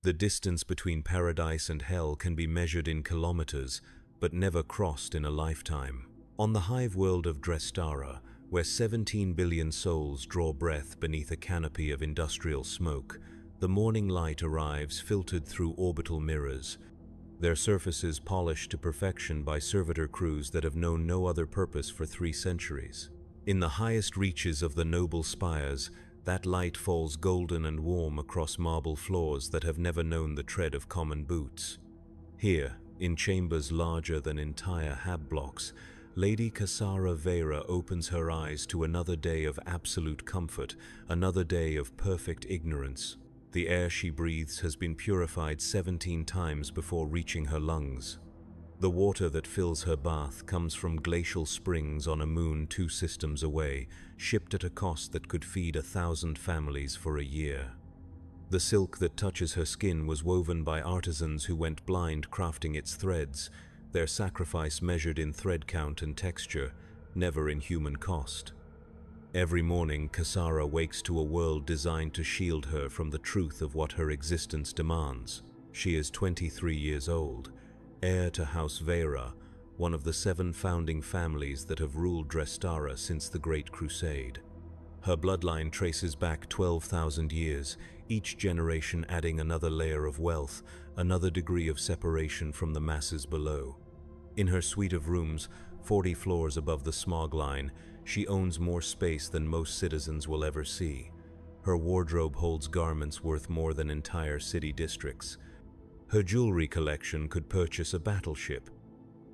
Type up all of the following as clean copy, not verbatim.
The distance between paradise and hell can be measured in kilometers, but never crossed in a lifetime. On the Hive world of Drestara, where 17 billion souls draw breath beneath a canopy of industrial smoke, the morning light arrives filtered through orbital mirrors, their surfaces polished to perfection by servitor crews that have known no other purpose for 3 centuries. In the highest reaches of the noble spires, that light falls golden and warm across marble floors that have never known the tread of common boots. Here, in chambers larger than entire hab blocks, Lady Cassara Vera opens her eyes to another day of absolute comfort, another day of perfect ignorance. The air she breathes has been purified 17 times before reaching her lungs. The water that fills her bath comes from glacial springs on a moon 2 systems away, shipped at a cost that could feed 1,000 families for a year. The silk that touches her skin was woven by artisans who went blind crafting its threads, their sacrifice measured in thread count and texture, never in human cost. Every morning, Cassara wakes to a world designed to shield her from the truth of what her existence demands. She is 23 years old, heir to House Vera, one of the 7 founding families that have ruled Drestara since the Great Crusade. Her bloodline traces back 12,000 years, each generation adding another layer of wealth, another degree of separation from the masses below. In her suite of rooms, 40 floors above the smog line, she owns more space than most citizens will ever see. Her wardrobe holds garments worth more than entire city districts. Her jewelry collection could purchase a battleship.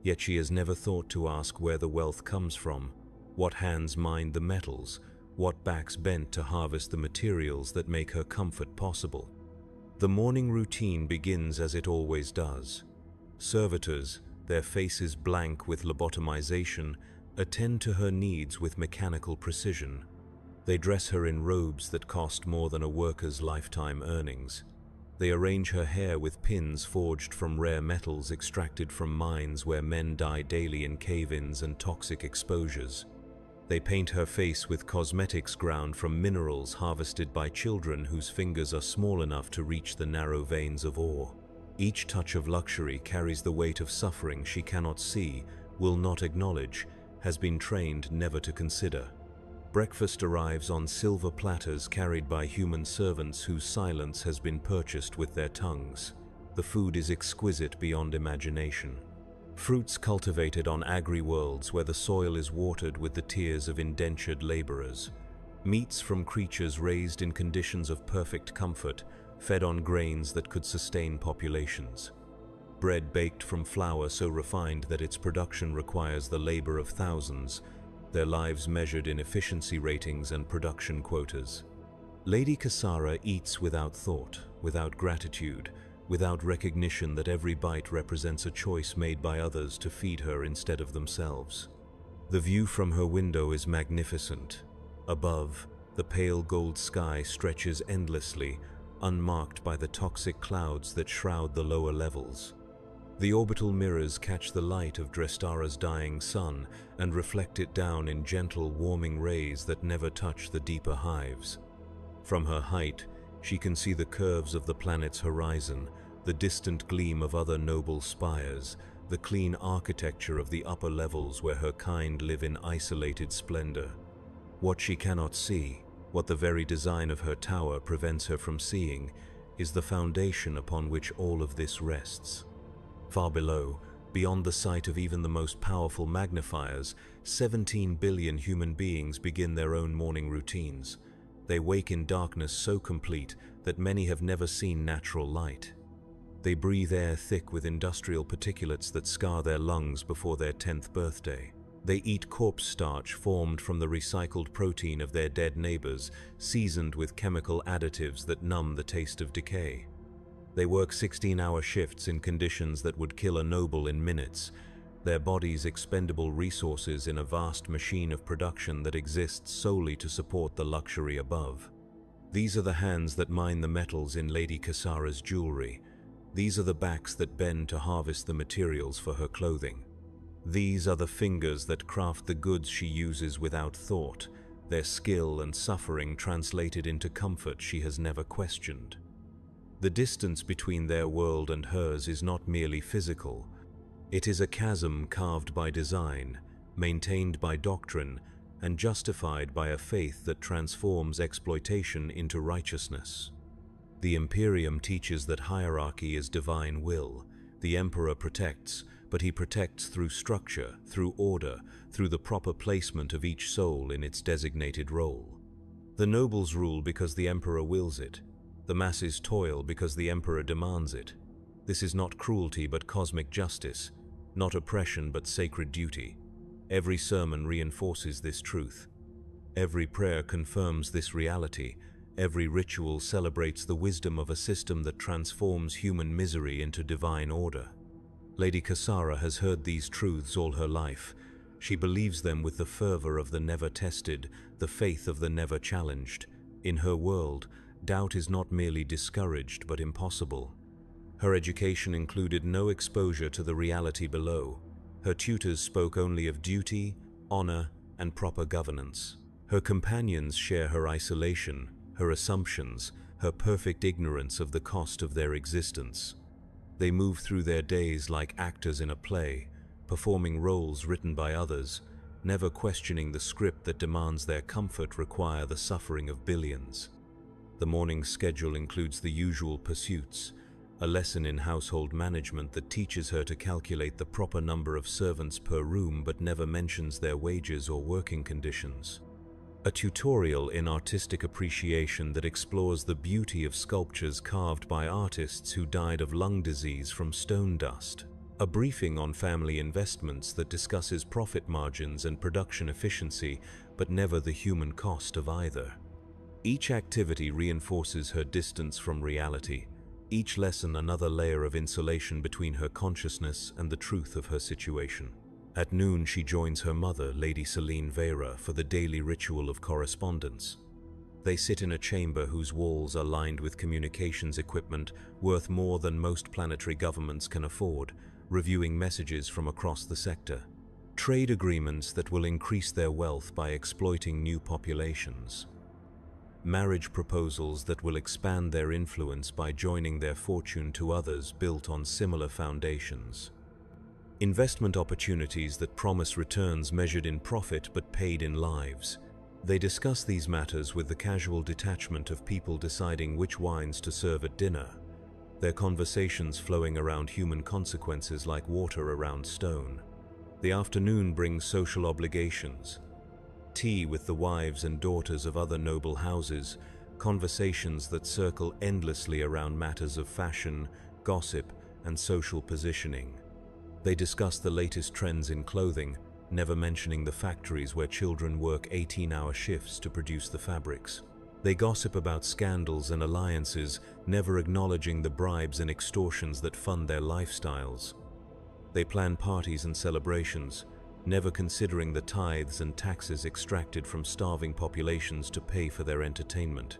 Yet she has never thought to ask where the wealth comes from, what hands mined the metals, what backs bent to harvest the materials that make her comfort possible. The morning routine begins as it always does. Servitors, their faces blank with lobotomization, attend to her needs with mechanical precision. They dress her in robes that cost more than a worker's lifetime earnings. They arrange her hair with pins forged from rare metals extracted from mines where men die daily in cave-ins and toxic exposures. They paint her face with cosmetics ground from minerals harvested by children whose fingers are small enough to reach the narrow veins of ore. Each touch of luxury carries the weight of suffering she cannot see, will not acknowledge, has been trained never to consider. Breakfast arrives on silver platters carried by human servants whose silence has been purchased with their tongues. The food is exquisite beyond imagination. Fruits cultivated on agri-worlds where the soil is watered with the tears of indentured laborers. Meats from creatures raised in conditions of perfect comfort, fed on grains that could sustain populations. Bread baked from flour so refined that its production requires the labor of thousands, their lives measured in efficiency ratings and production quotas. Lady Cassara eats without thought, without gratitude, without recognition that every bite represents a choice made by others to feed her instead of themselves. The view from her window is magnificent. Above, the pale gold sky stretches endlessly, unmarked by the toxic clouds that shroud the lower levels. The orbital mirrors catch the light of Drestara's dying sun and reflect it down in gentle, warming rays that never touch the deeper hives. From her height, she can see the curves of the planet's horizon, the distant gleam of other noble spires, the clean architecture of the upper levels where her kind live in isolated splendor. What she cannot see, what the very design of her tower prevents her from seeing, is the foundation upon which all of this rests. Far below, beyond the sight of even the most powerful magnifiers, 17 billion human beings begin their own morning routines. They wake in darkness so complete that many have never seen natural light. They breathe air thick with industrial particulates that scar their lungs before their 10th birthday. They eat corpse starch formed from the recycled protein of their dead neighbors, seasoned with chemical additives that numb the taste of decay. They work 16-hour shifts in conditions that would kill a noble in minutes, their bodies expendable resources in a vast machine of production that exists solely to support the luxury above. These are the hands that mine the metals in Lady Cassara's jewelry. These are the backs that bend to harvest the materials for her clothing. These are the fingers that craft the goods she uses without thought, their skill and suffering translated into comfort she has never questioned. The distance between their world and hers is not merely physical. It is a chasm carved by design, maintained by doctrine, and justified by a faith that transforms exploitation into righteousness. The Imperium teaches that hierarchy is divine will. The Emperor protects, but he protects through structure, through order, through the proper placement of each soul in its designated role. The nobles rule because the Emperor wills it. The masses toil because the Emperor demands it. This is not cruelty but cosmic justice, not oppression but sacred duty. Every sermon reinforces this truth. Every prayer confirms this reality. Every ritual celebrates the wisdom of a system that transforms human misery into divine order. Lady Cassara has heard these truths all her life. She believes them with the fervor of the never tested, the faith of the never challenged. In her world, doubt is not merely discouraged but impossible. Her education included no exposure to the reality below. Her tutors spoke only of duty, honor, and proper governance. Her companions share her isolation, her assumptions, her perfect ignorance of the cost of their existence. They move through their days like actors in a play, performing roles written by others, never questioning the script that demands their comfort require the suffering of billions. The morning schedule includes the usual pursuits, a lesson in household management that teaches her to calculate the proper number of servants per room but never mentions their wages or working conditions. A tutorial in artistic appreciation that explores the beauty of sculptures carved by artists who died of lung disease from stone dust. A briefing on family investments that discusses profit margins and production efficiency, but never the human cost of either. Each activity reinforces her distance from reality, each lesson another layer of insulation between her consciousness and the truth of her situation. At noon she joins her mother, Lady Celine Vera, for the daily ritual of correspondence. They sit in a chamber whose walls are lined with communications equipment worth more than most planetary governments can afford, reviewing messages from across the sector. Trade agreements that will increase their wealth by exploiting new populations. Marriage proposals that will expand their influence by joining their fortune to others built on similar foundations. Investment opportunities that promise returns measured in profit but paid in lives. They discuss these matters with the casual detachment of people deciding which wines to serve at dinner, their conversations flowing around human consequences like water around stone. The afternoon brings social obligations. Tea with the wives and daughters of other noble houses, conversations that circle endlessly around matters of fashion, gossip, and social positioning. They discuss the latest trends in clothing, never mentioning the factories where children work 18-hour shifts to produce the fabrics. They gossip about scandals and alliances, never acknowledging the bribes and extortions that fund their lifestyles. They plan parties and celebrations, never considering the tithes and taxes extracted from starving populations to pay for their entertainment.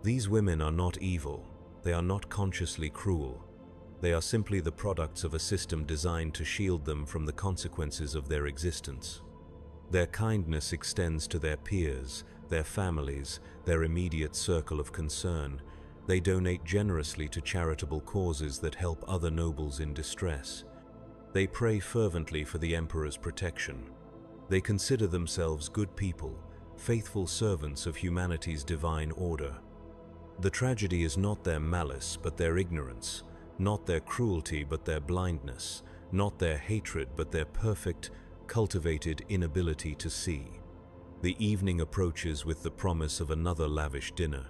These women are not evil. They are not consciously cruel. They are simply the products of a system designed to shield them from the consequences of their existence. Their kindness extends to their peers, their families, their immediate circle of concern. They donate generously to charitable causes that help other nobles in distress. They pray fervently for the Emperor's protection. They consider themselves good people, faithful servants of humanity's divine order. The tragedy is not their malice but their ignorance, not their cruelty but their blindness, not their hatred but their perfect, cultivated inability to see. The evening approaches with the promise of another lavish dinner.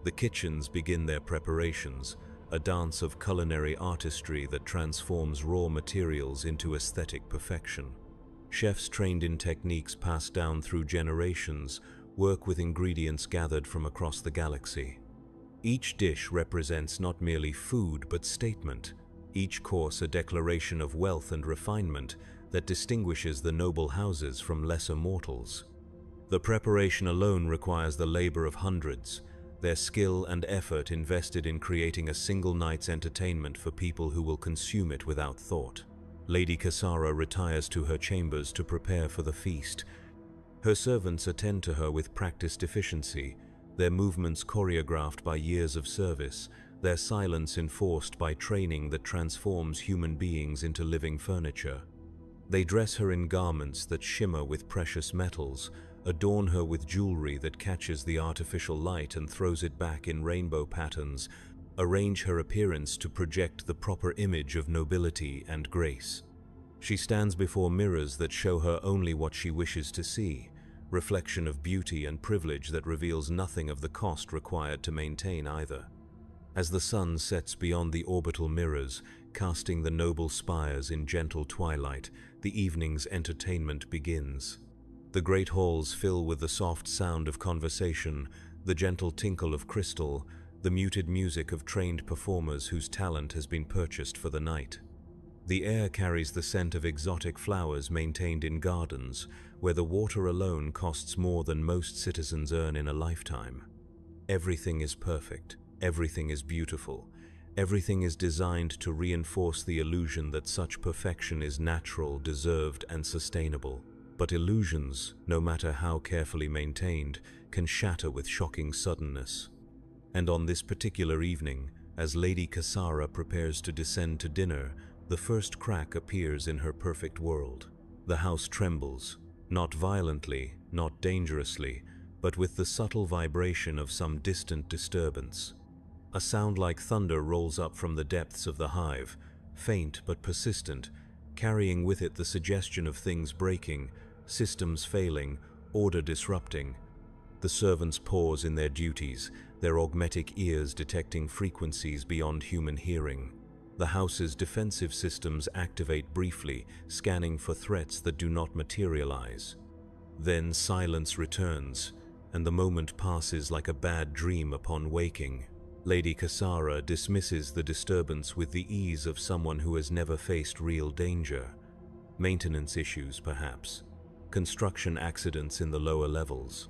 The kitchens begin their preparations, a dance of culinary artistry that transforms raw materials into aesthetic perfection. Chefs trained in techniques passed down through generations work with ingredients gathered from across the galaxy. Each dish represents not merely food but statement, each course a declaration of wealth and refinement that distinguishes the noble houses from lesser mortals. The preparation alone requires the labor of hundreds, their skill and effort invested in creating a single night's entertainment for people who will consume it without thought. Lady Cassara retires to her chambers to prepare for the feast. Her servants attend to her with practiced efficiency, their movements choreographed by years of service, their silence enforced by training that transforms human beings into living furniture. They dress her in garments that shimmer with precious metals, adorn her with jewelry that catches the artificial light and throws it back in rainbow patterns, arrange her appearance to project the proper image of nobility and grace. She stands before mirrors that show her only what she wishes to see, reflection of beauty and privilege that reveals nothing of the cost required to maintain either. As the sun sets beyond the orbital mirrors, casting the noble spires in gentle twilight, the evening's entertainment begins. The great halls fill with the soft sound of conversation, the gentle tinkle of crystal, the muted music of trained performers whose talent has been purchased for the night. The air carries the scent of exotic flowers maintained in gardens, where the water alone costs more than most citizens earn in a lifetime. Everything is perfect, everything is beautiful, everything is designed to reinforce the illusion that such perfection is natural, deserved, and sustainable. But illusions, no matter how carefully maintained, can shatter with shocking suddenness. And on this particular evening, as Lady Cassara prepares to descend to dinner, the first crack appears in her perfect world. The house trembles, not violently, not dangerously, but with the subtle vibration of some distant disturbance. A sound like thunder rolls up from the depths of the hive, faint but persistent, carrying with it the suggestion of things breaking, systems failing, order disrupting. The servants pause in their duties, their augmetic ears detecting frequencies beyond human hearing. The house's defensive systems activate briefly, scanning for threats that do not materialize. Then silence returns, and the moment passes like a bad dream upon waking. Lady Cassara dismisses the disturbance with the ease of someone who has never faced real danger. Maintenance issues, perhaps. Construction accidents in the lower levels.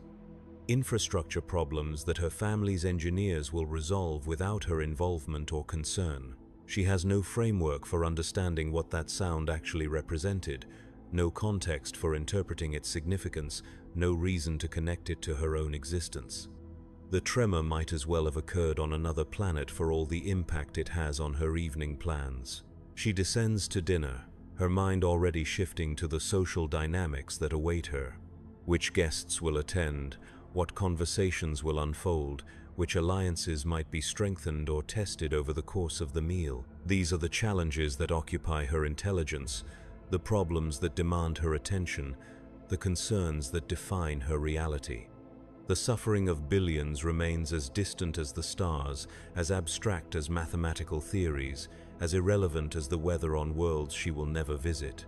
Infrastructure problems that her family's engineers will resolve without her involvement or concern. She has no framework for understanding what that sound actually represented, no context for interpreting its significance, no reason to connect it to her own existence. The tremor might as well have occurred on another planet for all the impact it has on her evening plans. She descends to dinner, her mind already shifting to the social dynamics that await her. Which guests will attend, what conversations will unfold, which alliances might be strengthened or tested over the course of the meal. These are the challenges that occupy her intelligence, the problems that demand her attention, the concerns that define her reality. The suffering of billions remains as distant as the stars, as abstract as mathematical theories, as irrelevant as the weather on worlds she will never visit.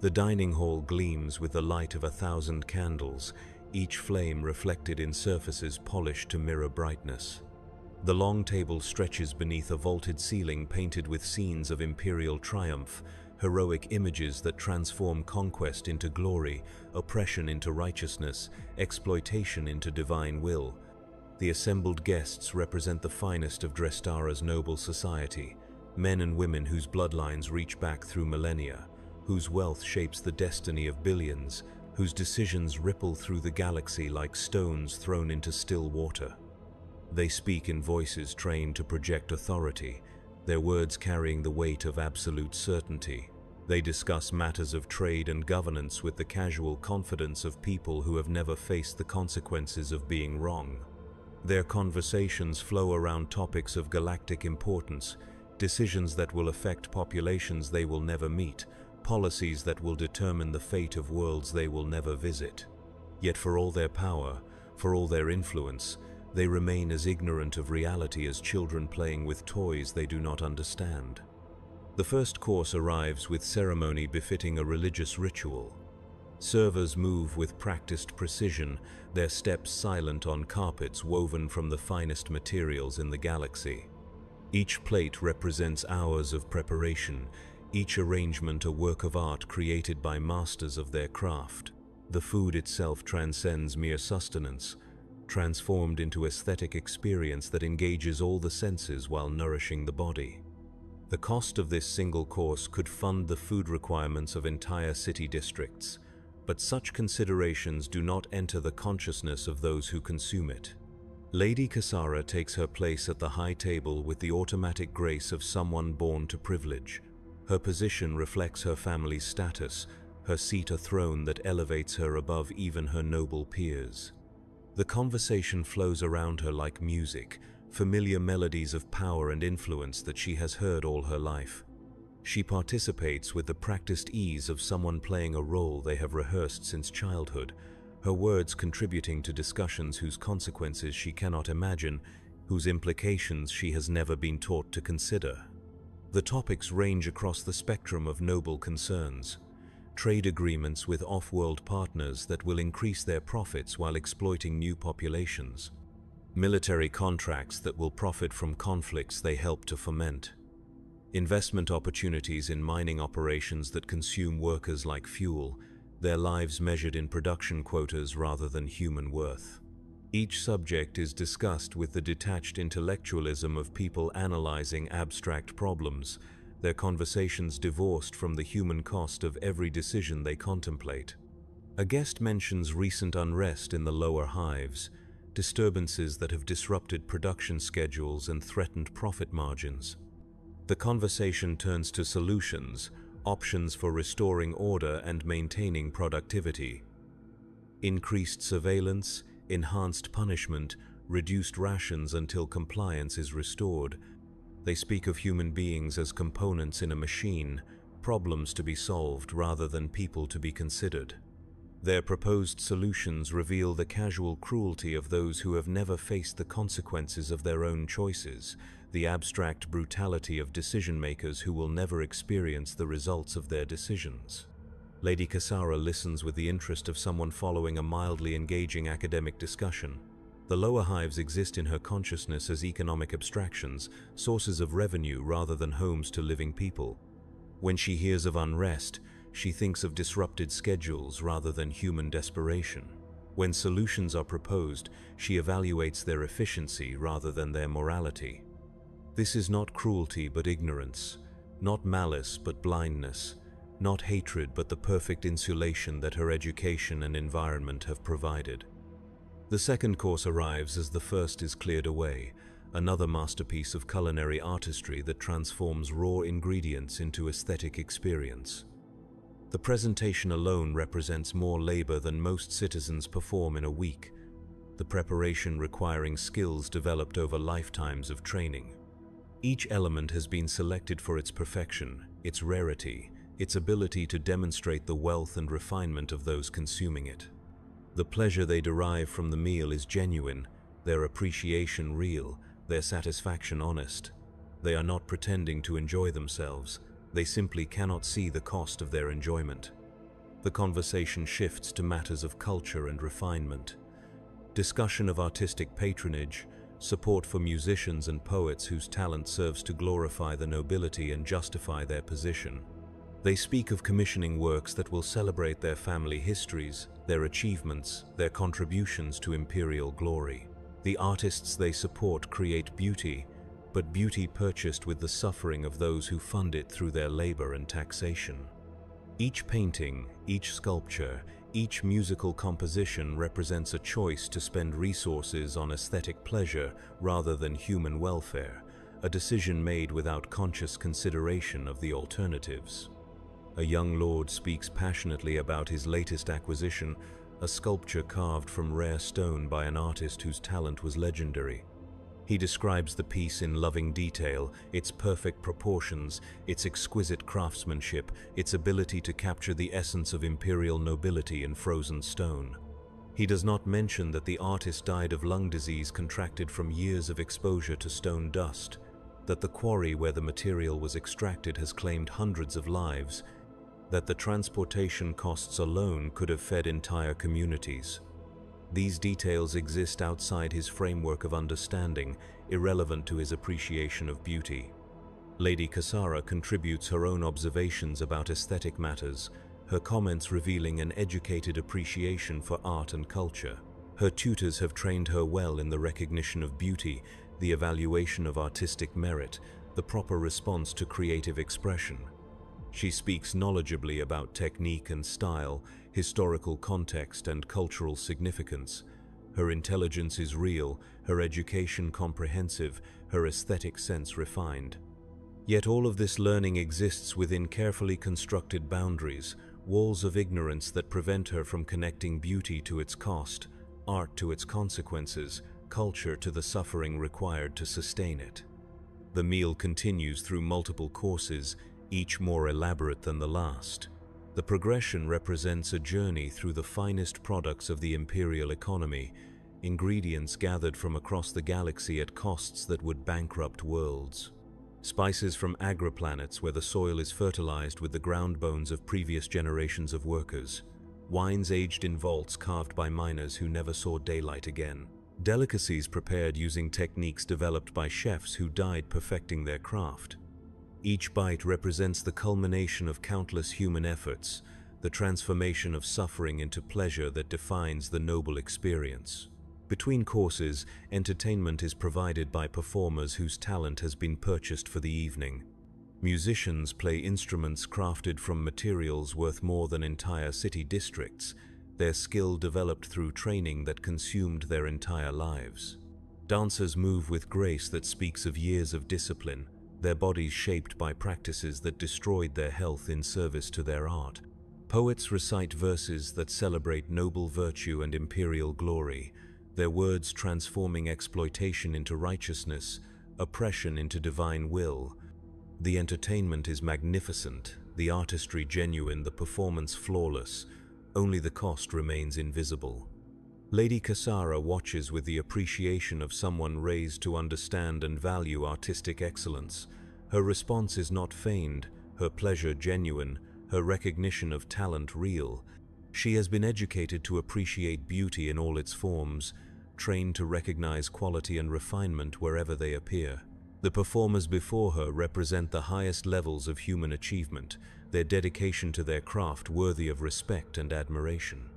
The dining hall gleams with the light of 1,000 candles, each flame reflected in surfaces polished to mirror brightness. The long table stretches beneath a vaulted ceiling painted with scenes of imperial triumph, heroic images that transform conquest into glory, oppression into righteousness, exploitation into divine will. The assembled guests represent the finest of Drestara's noble society, men and women whose bloodlines reach back through millennia, whose wealth shapes the destiny of billions, whose decisions ripple through the galaxy like stones thrown into still water. They speak in voices trained to project authority, their words carrying the weight of absolute certainty. They discuss matters of trade and governance with the casual confidence of people who have never faced the consequences of being wrong. Their conversations flow around topics of galactic importance, decisions that will affect populations they will never meet, policies that will determine the fate of worlds they will never visit. Yet for all their power, for all their influence, they remain as ignorant of reality as children playing with toys they do not understand. The first course arrives with ceremony befitting a religious ritual. Servers move with practiced precision, their steps silent on carpets woven from the finest materials in the galaxy. Each plate represents hours of preparation, each arrangement a work of art created by masters of their craft. The food itself transcends mere sustenance, transformed into aesthetic experience that engages all the senses while nourishing the body. The cost of this single course could fund the food requirements of entire city districts, but such considerations do not enter the consciousness of those who consume it. Lady Cassara takes her place at the high table with the automatic grace of someone born to privilege. Her position reflects her family's status, her seat a throne that elevates her above even her noble peers. The conversation flows around her like music, familiar melodies of power and influence that she has heard all her life. She participates with the practiced ease of someone playing a role they have rehearsed since childhood, her words contributing to discussions whose consequences she cannot imagine, whose implications she has never been taught to consider. The topics range across the spectrum of noble concerns. Trade agreements with off-world partners that will increase their profits while exploiting new populations. Military contracts that will profit from conflicts they help to foment. Investment opportunities in mining operations that consume workers like fuel, their lives measured in production quotas rather than human worth. Each subject is discussed with the detached intellectualism of people analyzing abstract problems, their conversations divorced from the human cost of every decision they contemplate. A guest mentions recent unrest in the lower hives, disturbances that have disrupted production schedules and threatened profit margins. The conversation turns to solutions, options for restoring order and maintaining productivity. Increased surveillance, enhanced punishment, reduced rations until compliance is restored. They speak of human beings as components in a machine, problems to be solved rather than people to be considered. Their proposed solutions reveal the casual cruelty of those who have never faced the consequences of their own choices, the abstract brutality of decision-makers who will never experience the results of their decisions. Lady Cassara listens with the interest of someone following a mildly engaging academic discussion. The lower hives exist in her consciousness as economic abstractions, sources of revenue rather than homes to living people. When she hears of unrest, she thinks of disrupted schedules rather than human desperation. When solutions are proposed, she evaluates their efficiency rather than their morality. This is not cruelty but ignorance, not malice but blindness, not hatred but the perfect insulation that her education and environment have provided. The second course arrives as the first is cleared away, another masterpiece of culinary artistry that transforms raw ingredients into aesthetic experience. The presentation alone represents more labor than most citizens perform in a week, the preparation requiring skills developed over lifetimes of training. Each element has been selected for its perfection, its rarity, its ability to demonstrate the wealth and refinement of those consuming it. The pleasure they derive from the meal is genuine, their appreciation real, their satisfaction honest. They are not pretending to enjoy themselves, they simply cannot see the cost of their enjoyment. The conversation shifts to matters of culture and refinement. Discussion of artistic patronage, support for musicians and poets whose talent serves to glorify the nobility and justify their position. They speak of commissioning works that will celebrate their family histories, their achievements, their contributions to imperial glory. The artists they support create beauty, but beauty purchased with the suffering of those who fund it through their labor and taxation. Each painting, each sculpture, each musical composition represents a choice to spend resources on aesthetic pleasure rather than human welfare, a decision made without conscious consideration of the alternatives. A young lord speaks passionately about his latest acquisition, a sculpture carved from rare stone by an artist whose talent was legendary. He describes the piece in loving detail, its perfect proportions, its exquisite craftsmanship, its ability to capture the essence of imperial nobility in frozen stone. He does not mention that the artist died of lung disease contracted from years of exposure to stone dust, that the quarry where the material was extracted has claimed hundreds of lives, that the transportation costs alone could have fed entire communities. These details exist outside his framework of understanding, irrelevant to his appreciation of beauty. Lady Cassara contributes her own observations about aesthetic matters, her comments revealing an educated appreciation for art and culture. Her tutors have trained her well in the recognition of beauty, the evaluation of artistic merit, the proper response to creative expression. She speaks knowledgeably about technique and style, historical context and cultural significance. Her intelligence is real, her education comprehensive, her aesthetic sense refined. Yet all of this learning exists within carefully constructed boundaries, walls of ignorance that prevent her from connecting beauty to its cost, art to its consequences, culture to the suffering required to sustain it. The meal continues through multiple courses, each more elaborate than the last. The progression represents a journey through the finest products of the imperial economy, ingredients gathered from across the galaxy at costs that would bankrupt worlds. Spices from agriplanets where the soil is fertilized with the ground bones of previous generations of workers. Wines aged in vaults carved by miners who never saw daylight again. Delicacies prepared using techniques developed by chefs who died perfecting their craft. Each bite represents the culmination of countless human efforts, the transformation of suffering into pleasure that defines the noble experience. Between courses, entertainment is provided by performers whose talent has been purchased for the evening. Musicians play instruments crafted from materials worth more than entire city districts, their skill developed through training that consumed their entire lives. Dancers move with grace that speaks of years of discipline, their bodies shaped by practices that destroyed their health in service to their art. Poets recite verses that celebrate noble virtue and imperial glory, their words transforming exploitation into righteousness, oppression into divine will. The entertainment is magnificent, the artistry genuine, the performance flawless, only the cost remains invisible. Lady Cassara watches with the appreciation of someone raised to understand and value artistic excellence. Her response is not feigned, her pleasure genuine, her recognition of talent real. She has been educated to appreciate beauty in all its forms, trained to recognize quality and refinement wherever they appear. The performers before her represent the highest levels of human achievement, their dedication to their craft worthy of respect and admiration.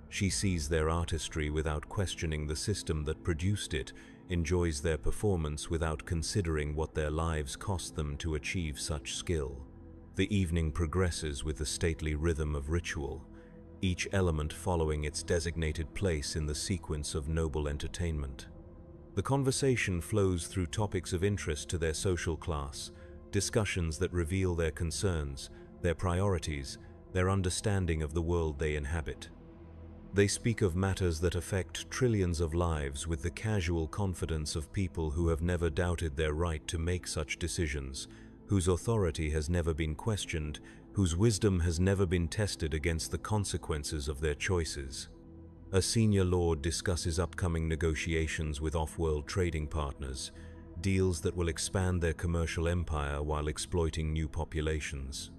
She sees their artistry without questioning the system that produced it, enjoys their performance without considering what their lives cost them to achieve such skill. The evening progresses with the stately rhythm of ritual, each element following its designated place in the sequence of noble entertainment. The conversation flows through topics of interest to their social class, discussions that reveal their concerns, their priorities, their understanding of the world they inhabit. They speak of matters that affect trillions of lives with the casual confidence of people who have never doubted their right to make such decisions, whose authority has never been questioned, whose wisdom has never been tested against the consequences of their choices. A senior lord discusses upcoming negotiations with off-world trading partners, deals that will expand their commercial empire while exploiting new populations.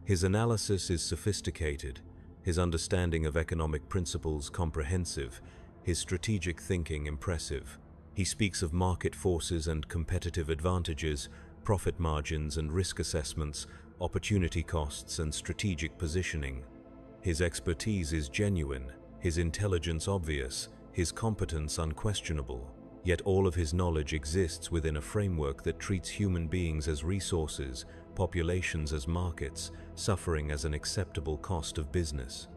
His analysis is sophisticated, his understanding of economic principles comprehensive, his strategic thinking impressive. He speaks of market forces and competitive advantages, profit margins and risk assessments, opportunity costs and strategic positioning. His expertise is genuine, his intelligence obvious, his competence unquestionable. Yet all of his knowledge exists within a framework that treats human beings as resources, populations as markets, suffering as an acceptable cost of business.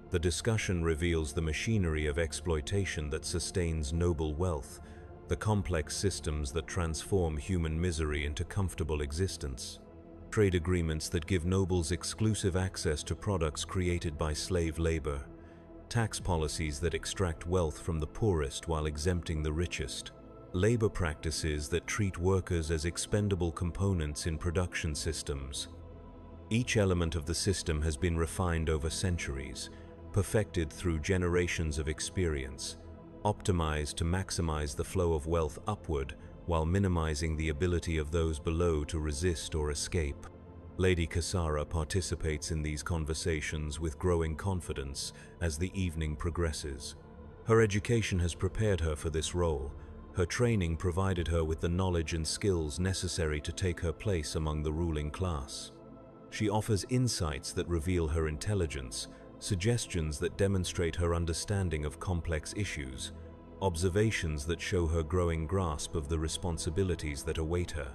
The discussion reveals the machinery of exploitation that sustains noble wealth, the complex systems that transform human misery into comfortable existence. Trade agreements that give nobles exclusive access to products created by slave labor. Tax policies that extract wealth from the poorest while exempting the richest. Labor practices that treat workers as expendable components in production systems. Each element of the system has been refined over centuries, perfected through generations of experience, optimized to maximize the flow of wealth upward while minimizing the ability of those below to resist or escape. Lady Cassara participates in these conversations with growing confidence as the evening progresses. Her education has prepared her for this role. Her training provided her with the knowledge and skills necessary to take her place among the ruling class. She offers insights that reveal her intelligence, suggestions that demonstrate her understanding of complex issues, observations that show her growing grasp of the responsibilities that await her.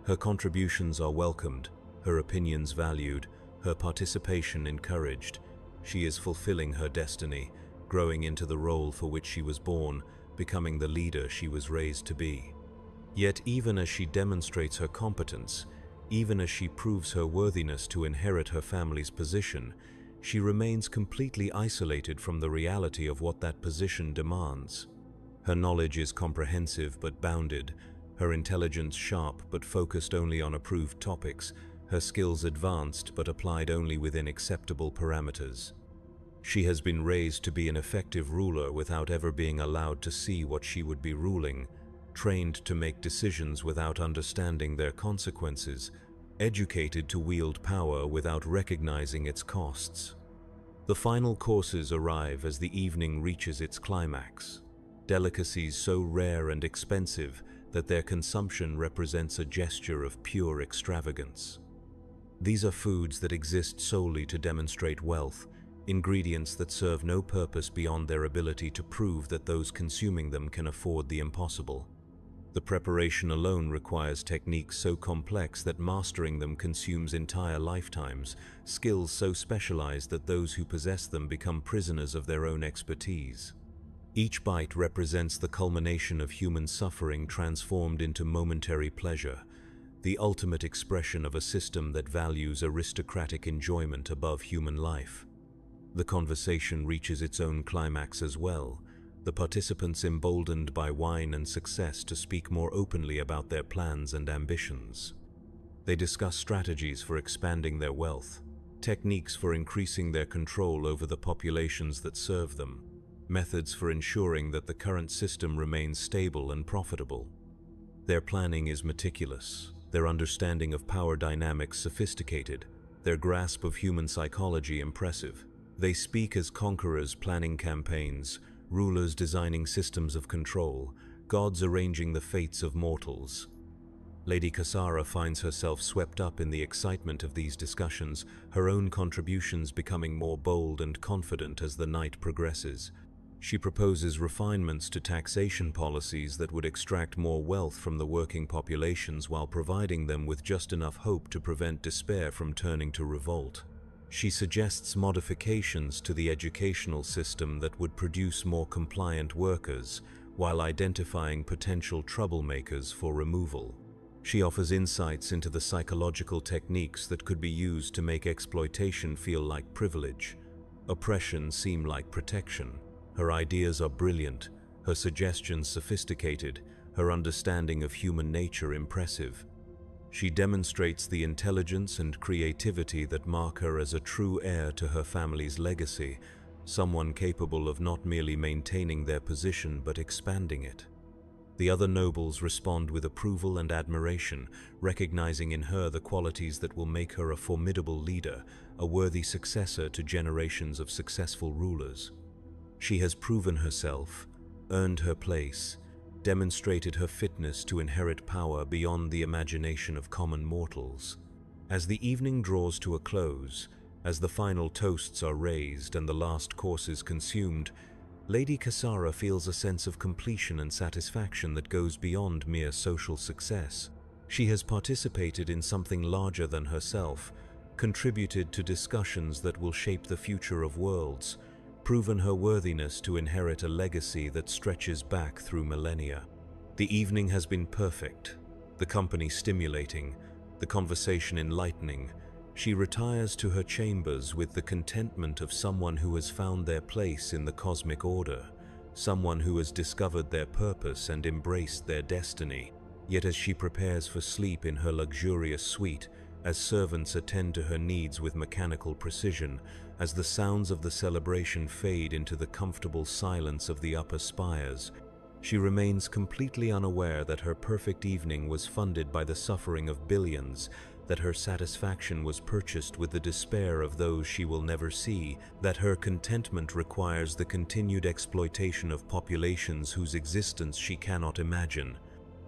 Her contributions are welcomed, her opinions valued, her participation encouraged. She is fulfilling her destiny, growing into the role for which she was born, becoming the leader she was raised to be. Yet even as she demonstrates her competence, even as she proves her worthiness to inherit her family's position, she remains completely isolated from the reality of what that position demands. Her knowledge is comprehensive but bounded, her intelligence sharp but focused only on approved topics, her skills advanced but applied only within acceptable parameters. She has been raised to be an effective ruler without ever being allowed to see what she would be ruling, trained to make decisions without understanding their consequences, educated to wield power without recognizing its costs. The final courses arrive as the evening reaches its climax. Delicacies so rare and expensive that their consumption represents a gesture of pure extravagance. These are foods that exist solely to demonstrate wealth, ingredients that serve no purpose beyond their ability to prove that those consuming them can afford the impossible. The preparation alone requires techniques so complex that mastering them consumes entire lifetimes, skills so specialized that those who possess them become prisoners of their own expertise. Each bite represents the culmination of human suffering transformed into momentary pleasure, the ultimate expression of a system that values aristocratic enjoyment above human life. The conversation reaches its own climax as well, the participants emboldened by wine and success to speak more openly about their plans and ambitions. They discuss strategies for expanding their wealth, techniques for increasing their control over the populations that serve them, methods for ensuring that the current system remains stable and profitable. Their planning is meticulous, their understanding of power dynamics sophisticated, their grasp of human psychology impressive. They speak as conquerors planning campaigns, rulers designing systems of control, gods arranging the fates of mortals. Lady Cassara finds herself swept up in the excitement of these discussions, her own contributions becoming more bold and confident as the night progresses. She proposes refinements to taxation policies that would extract more wealth from the working populations while providing them with just enough hope to prevent despair from turning to revolt. She suggests modifications to the educational system that would produce more compliant workers, while identifying potential troublemakers for removal. She offers insights into the psychological techniques that could be used to make exploitation feel like privilege, oppression seem like protection. Her ideas are brilliant, her suggestions sophisticated, her understanding of human nature impressive. She demonstrates the intelligence and creativity that mark her as a true heir to her family's legacy, someone capable of not merely maintaining their position but expanding it. The other nobles respond with approval and admiration, recognizing in her the qualities that will make her a formidable leader, a worthy successor to generations of successful rulers. She has proven herself, earned her place, demonstrated her fitness to inherit power beyond the imagination of common mortals. As the evening draws to a close, as the final toasts are raised and the last course is consumed, Lady Cassara feels a sense of completion and satisfaction that goes beyond mere social success. She has participated in something larger than herself, contributed to discussions that will shape the future of worlds, proven her worthiness to inherit a legacy that stretches back through millennia. The evening has been perfect, the company stimulating, the conversation enlightening. She retires to her chambers with the contentment of someone who has found their place in the cosmic order, someone who has discovered their purpose and embraced their destiny. Yet as she prepares for sleep in her luxurious suite, as servants attend to her needs with mechanical precision, as the sounds of the celebration fade into the comfortable silence of the upper spires, she remains completely unaware that her perfect evening was funded by the suffering of billions, that her satisfaction was purchased with the despair of those she will never see, that her contentment requires the continued exploitation of populations whose existence she cannot imagine.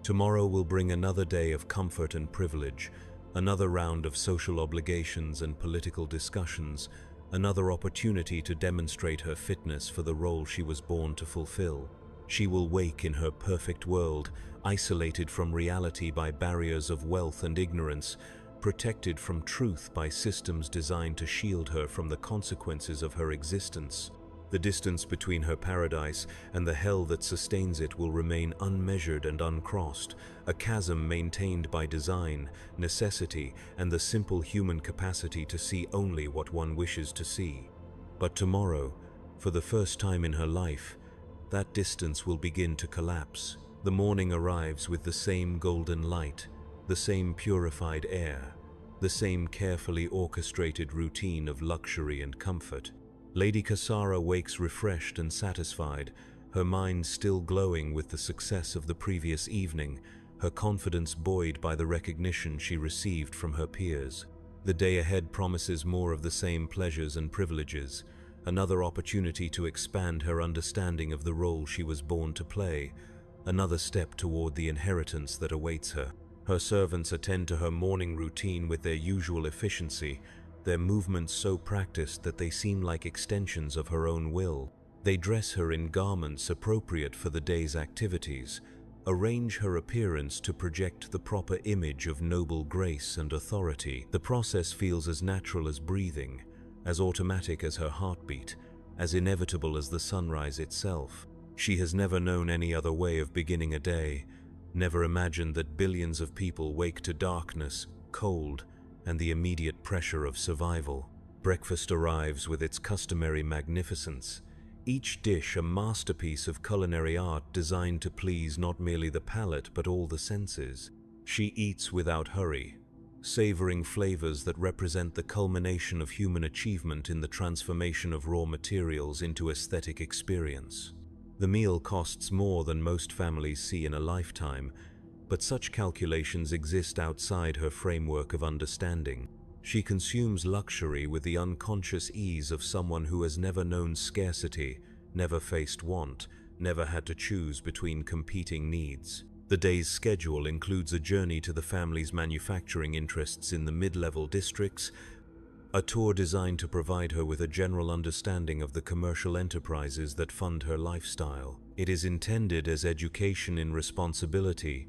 Tomorrow will bring another day of comfort and privilege, another round of social obligations and political discussions, another opportunity to demonstrate her fitness for the role she was born to fulfill. She will wake in her perfect world, isolated from reality by barriers of wealth and ignorance, protected from truth by systems designed to shield her from the consequences of her existence. The distance between her paradise and the hell that sustains it will remain unmeasured and uncrossed, a chasm maintained by design, necessity, and the simple human capacity to see only what one wishes to see. But tomorrow, for the first time in her life, that distance will begin to collapse. The morning arrives with the same golden light, the same purified air, the same carefully orchestrated routine of luxury and comfort. Lady Cassara wakes refreshed and satisfied, her mind still glowing with the success of the previous evening, her confidence buoyed by the recognition she received from her peers. The day ahead promises more of the same pleasures and privileges, another opportunity to expand her understanding of the role she was born to play, another step toward the inheritance that awaits her. Her servants attend to her morning routine with their usual efficiency, their movements so practiced that they seem like extensions of her own will. They dress her in garments appropriate for the day's activities, arrange her appearance to project the proper image of noble grace and authority. The process feels as natural as breathing, as automatic as her heartbeat, as inevitable as the sunrise itself. She has never known any other way of beginning a day, never imagined that billions of people wake to darkness, cold, and the immediate pressure of survival. Breakfast arrives with its customary magnificence, each dish a masterpiece of culinary art designed to please not merely the palate but all the senses. She eats without hurry, savoring flavors that represent the culmination of human achievement in the transformation of raw materials into aesthetic experience. The meal costs more than most families see in a lifetime, but such calculations exist outside her framework of understanding. She consumes luxury with the unconscious ease of someone who has never known scarcity, never faced want, never had to choose between competing needs. The day's schedule includes a journey to the family's manufacturing interests in the mid-level districts, a tour designed to provide her with a general understanding of the commercial enterprises that fund her lifestyle. It is intended as education in responsibility,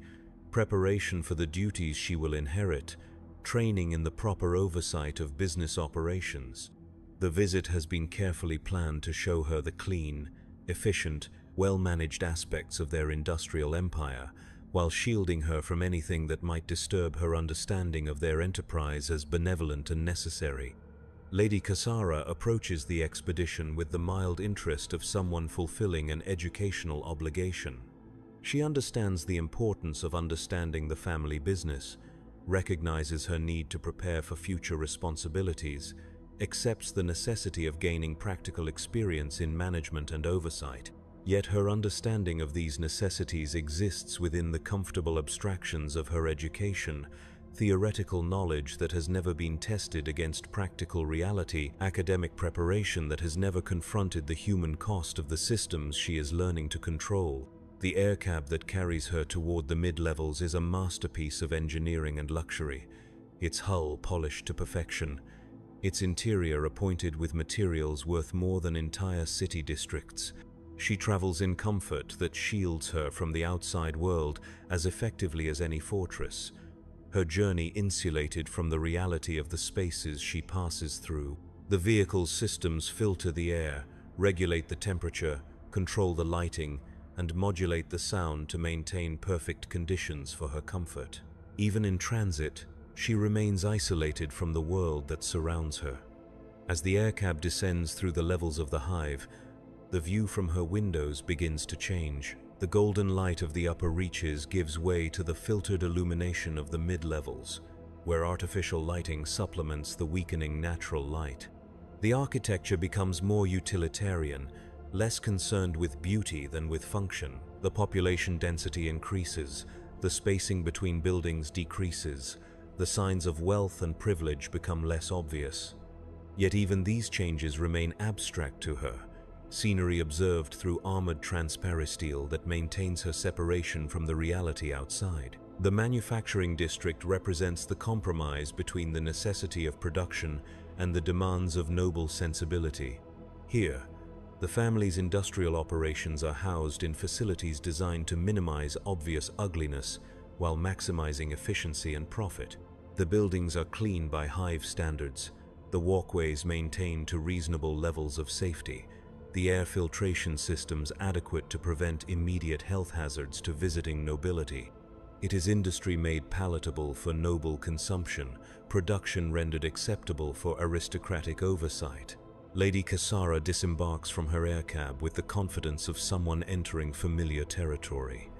preparation for the duties she will inherit, training in the proper oversight of business operations. The visit has been carefully planned to show her the clean, efficient, well-managed aspects of their industrial empire, while shielding her from anything that might disturb her understanding of their enterprise as benevolent and necessary. Lady Cassara approaches the expedition with the mild interest of someone fulfilling an educational obligation. She understands the importance of understanding the family business, recognizes her need to prepare for future responsibilities, accepts the necessity of gaining practical experience in management and oversight. Yet her understanding of these necessities exists within the comfortable abstractions of her education, theoretical knowledge that has never been tested against practical reality, academic preparation that has never confronted the human cost of the systems she is learning to control. The aircab that carries her toward the mid-levels is a masterpiece of engineering and luxury, its hull polished to perfection, its interior appointed with materials worth more than entire city districts. She travels in comfort that shields her from the outside world as effectively as any fortress, her journey insulated from the reality of the spaces she passes through. The vehicle's systems filter the air, regulate the temperature, control the lighting, and modulate the sound to maintain perfect conditions for her comfort. Even in transit, she remains isolated from the world that surrounds her. As the aircab descends through the levels of the Hive, the view from her windows begins to change. The golden light of the upper reaches gives way to the filtered illumination of the mid-levels, where artificial lighting supplements the weakening natural light. The architecture becomes more utilitarian, less concerned with beauty than with function. The population density increases, the spacing between buildings decreases, the signs of wealth and privilege become less obvious. Yet even these changes remain abstract to her, scenery observed through armored transparisteel that maintains her separation from the reality outside. The manufacturing district represents the compromise between the necessity of production and the demands of noble sensibility. Here, the family's industrial operations are housed in facilities designed to minimize obvious ugliness while maximizing efficiency and profit. The buildings are clean by Hive standards, the walkways maintained to reasonable levels of safety, the air filtration systems adequate to prevent immediate health hazards to visiting nobility. It is industry made palatable for noble consumption, production rendered acceptable for aristocratic oversight. Lady Cassara disembarks from her air cab with the confidence of someone entering familiar territory.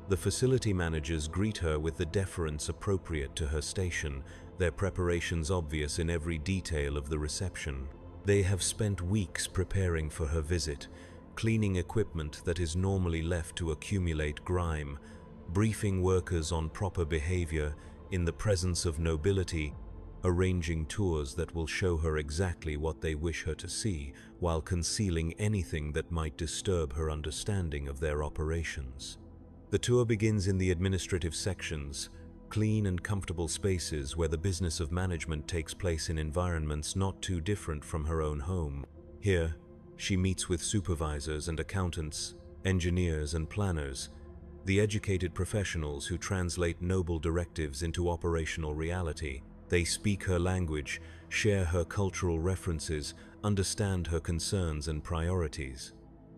The facility managers greet her with the deference appropriate to her station, their preparations obvious in every detail of the reception. They have spent weeks preparing for her visit, cleaning equipment that is normally left to accumulate grime, briefing workers on proper behavior in the presence of nobility, arranging tours that will show her exactly what they wish her to see, while concealing anything that might disturb her understanding of their operations. The tour begins in the administrative sections, clean and comfortable spaces where the business of management takes place in environments not too different from her own home. Here, she meets with supervisors and accountants, engineers and planners, the educated professionals who translate noble directives into operational reality. They speak her language, share her cultural references, understand her concerns and priorities.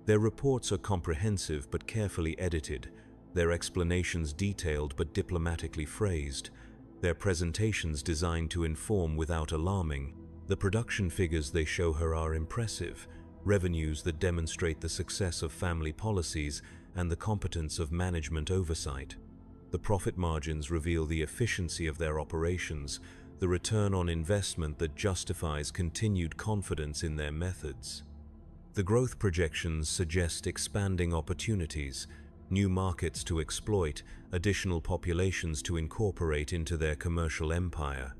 Their reports are comprehensive but carefully edited, their explanations detailed but diplomatically phrased, their presentations designed to inform without alarming. The production figures they show her are impressive, revenues that demonstrate the success of family policies and the competence of management oversight. The profit margins reveal the efficiency of their operations, the return on investment that justifies continued confidence in their methods. The growth projections suggest expanding opportunities, new markets to exploit, additional populations to incorporate into their commercial empire.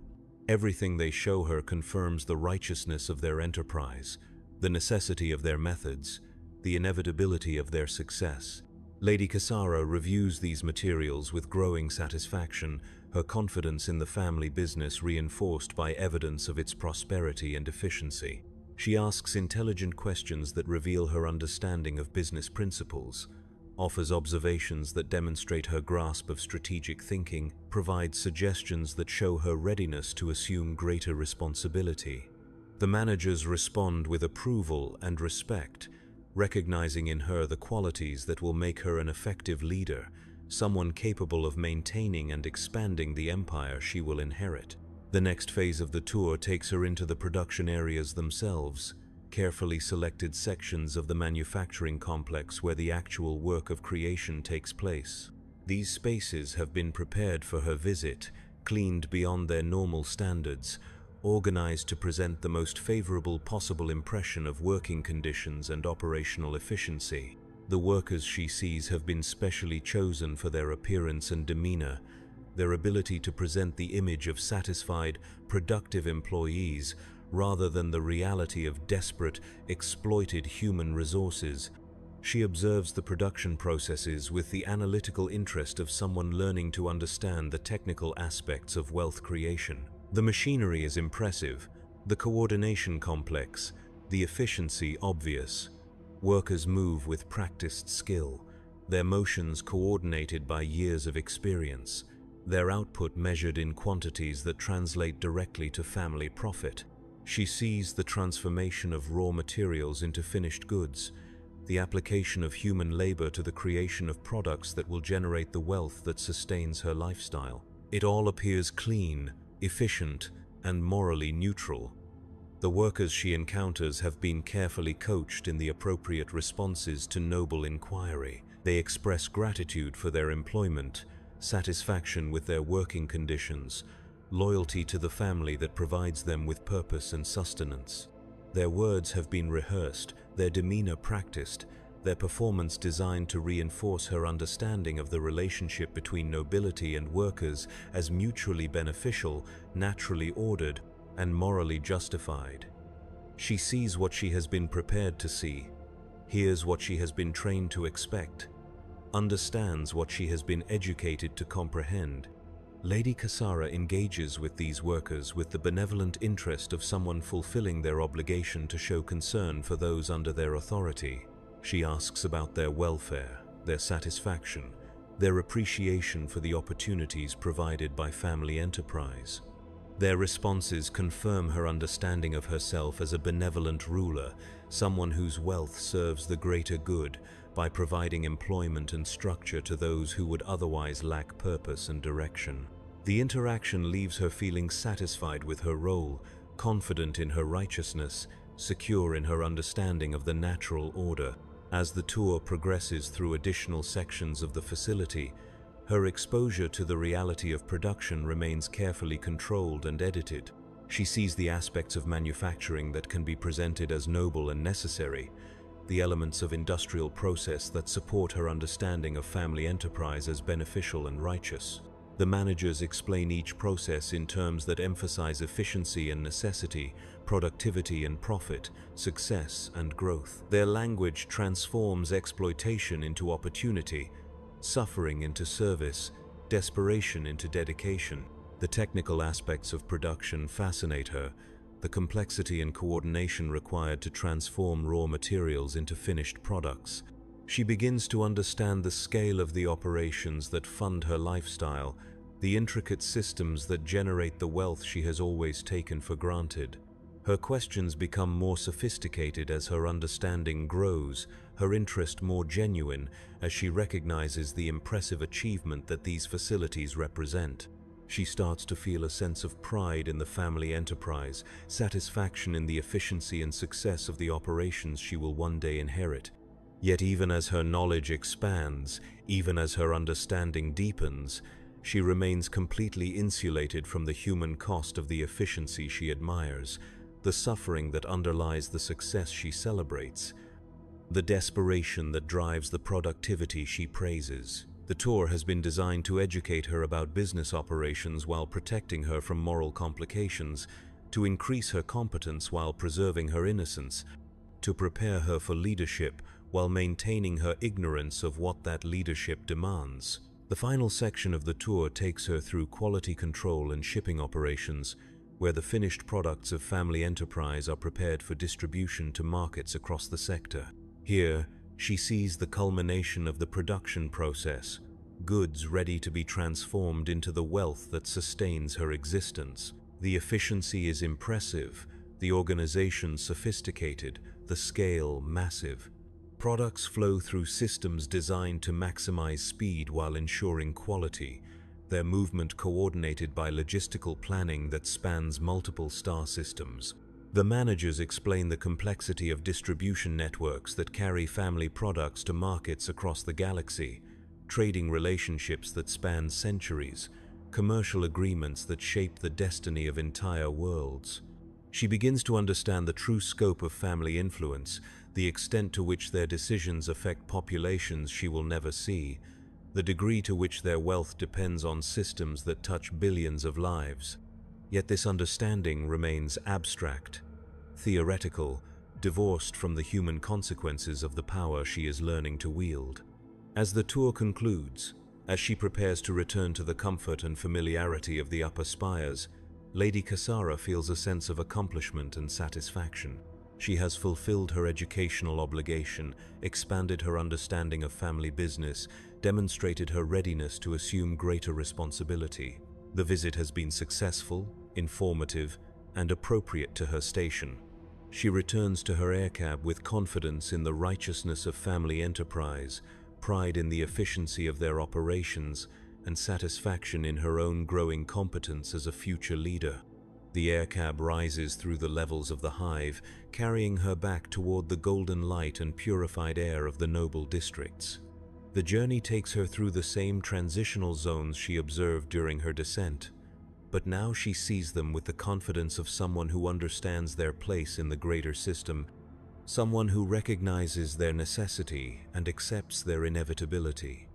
Everything they show her confirms the righteousness of their enterprise, the necessity of their methods, the inevitability of their success. Lady Cassara reviews these materials with growing satisfaction, her confidence in the family business reinforced by evidence of its prosperity and efficiency. She asks intelligent questions that reveal her understanding of business principles, offers observations that demonstrate her grasp of strategic thinking, provides suggestions that show her readiness to assume greater responsibility. The managers respond with approval and respect, recognizing in her the qualities that will make her an effective leader, someone capable of maintaining and expanding the empire she will inherit. The next phase of the tour takes her into the production areas themselves, carefully selected sections of the manufacturing complex where the actual work of creation takes place. These spaces have been prepared for her visit, cleaned beyond their normal standards, organized to present the most favorable possible impression of working conditions and operational efficiency. The workers she sees have been specially chosen for their appearance and demeanor, their ability to present the image of satisfied, productive employees rather than the reality of desperate, exploited human resources. She observes the production processes with the analytical interest of someone learning to understand the technical aspects of wealth creation. The machinery is impressive, the coordination complex, the efficiency obvious. Workers move with practiced skill, their motions coordinated by years of experience, their output measured in quantities that translate directly to family profit. She sees the transformation of raw materials into finished goods, the application of human labor to the creation of products that will generate the wealth that sustains her lifestyle. It all appears clean, efficient, and morally neutral. The workers she encounters have been carefully coached in the appropriate responses to noble inquiry. They express gratitude for their employment, satisfaction with their working conditions, loyalty to the family that provides them with purpose and sustenance. Their words have been rehearsed, their demeanor practiced, their performance designed to reinforce her understanding of the relationship between nobility and workers as mutually beneficial, naturally ordered, and morally justified. She sees what she has been prepared to see, hears what she has been trained to expect, understands what she has been educated to comprehend. Lady Cassara engages with these workers with the benevolent interest of someone fulfilling their obligation to show concern for those under their authority. She asks about their welfare, their satisfaction, their appreciation for the opportunities provided by family enterprise. Their responses confirm her understanding of herself as a benevolent ruler, someone whose wealth serves the greater good by providing employment and structure to those who would otherwise lack purpose and direction. The interaction leaves her feeling satisfied with her role, confident in her righteousness, secure in her understanding of the natural order. As the tour progresses through additional sections of the facility, her exposure to the reality of production remains carefully controlled and edited. She sees the aspects of manufacturing that can be presented as noble and necessary, the elements of industrial process that support her understanding of family enterprise as beneficial and righteous. The managers explain each process in terms that emphasize efficiency and necessity, productivity and profit, success and growth. Their language transforms exploitation into opportunity, suffering into service, desperation into dedication. The technical aspects of production fascinate her, the complexity and coordination required to transform raw materials into finished products. She begins to understand the scale of the operations that fund her lifestyle, the intricate systems that generate the wealth she has always taken for granted. Her questions become more sophisticated as her understanding grows, her interest more genuine as she recognizes the impressive achievement that these facilities represent. She starts to feel a sense of pride in the family enterprise, satisfaction in the efficiency and success of the operations she will one day inherit. Yet even as her knowledge expands, even as her understanding deepens, she remains completely insulated from the human cost of the efficiency she admires, the suffering that underlies the success she celebrates, the desperation that drives the productivity she praises. The tour has been designed to educate her about business operations while protecting her from moral complications, to increase her competence while preserving her innocence, to prepare her for leadership while maintaining her ignorance of what that leadership demands. The final section of the tour takes her through quality control and shipping operations, where the finished products of family enterprise are prepared for distribution to markets across the sector. Here, she sees the culmination of the production process, goods ready to be transformed into the wealth that sustains her existence. The efficiency is impressive, the organization sophisticated, the scale massive. Products flow through systems designed to maximize speed while ensuring quality, their movement coordinated by logistical planning that spans multiple star systems. The managers explain the complexity of distribution networks that carry family products to markets across the galaxy, trading relationships that span centuries, commercial agreements that shape the destiny of entire worlds. She begins to understand the true scope of family influence, the extent to which their decisions affect populations she will never see, the degree to which their wealth depends on systems that touch billions of lives. Yet this understanding remains abstract, theoretical, divorced from the human consequences of the power she is learning to wield. As the tour concludes, as she prepares to return to the comfort and familiarity of the upper spires, Lady Cassara feels a sense of accomplishment and satisfaction. She has fulfilled her educational obligation, expanded her understanding of family business, demonstrated her readiness to assume greater responsibility. The visit has been successful, informative, and appropriate to her station. She returns to her aircab with confidence in the righteousness of family enterprise, pride in the efficiency of their operations, and satisfaction in her own growing competence as a future leader. The aircab rises through the levels of the Hive, carrying her back toward the golden light and purified air of the noble districts. The journey takes her through the same transitional zones she observed during her descent, but now she sees them with the confidence of someone who understands their place in the greater system, someone who recognizes their necessity and accepts their inevitability.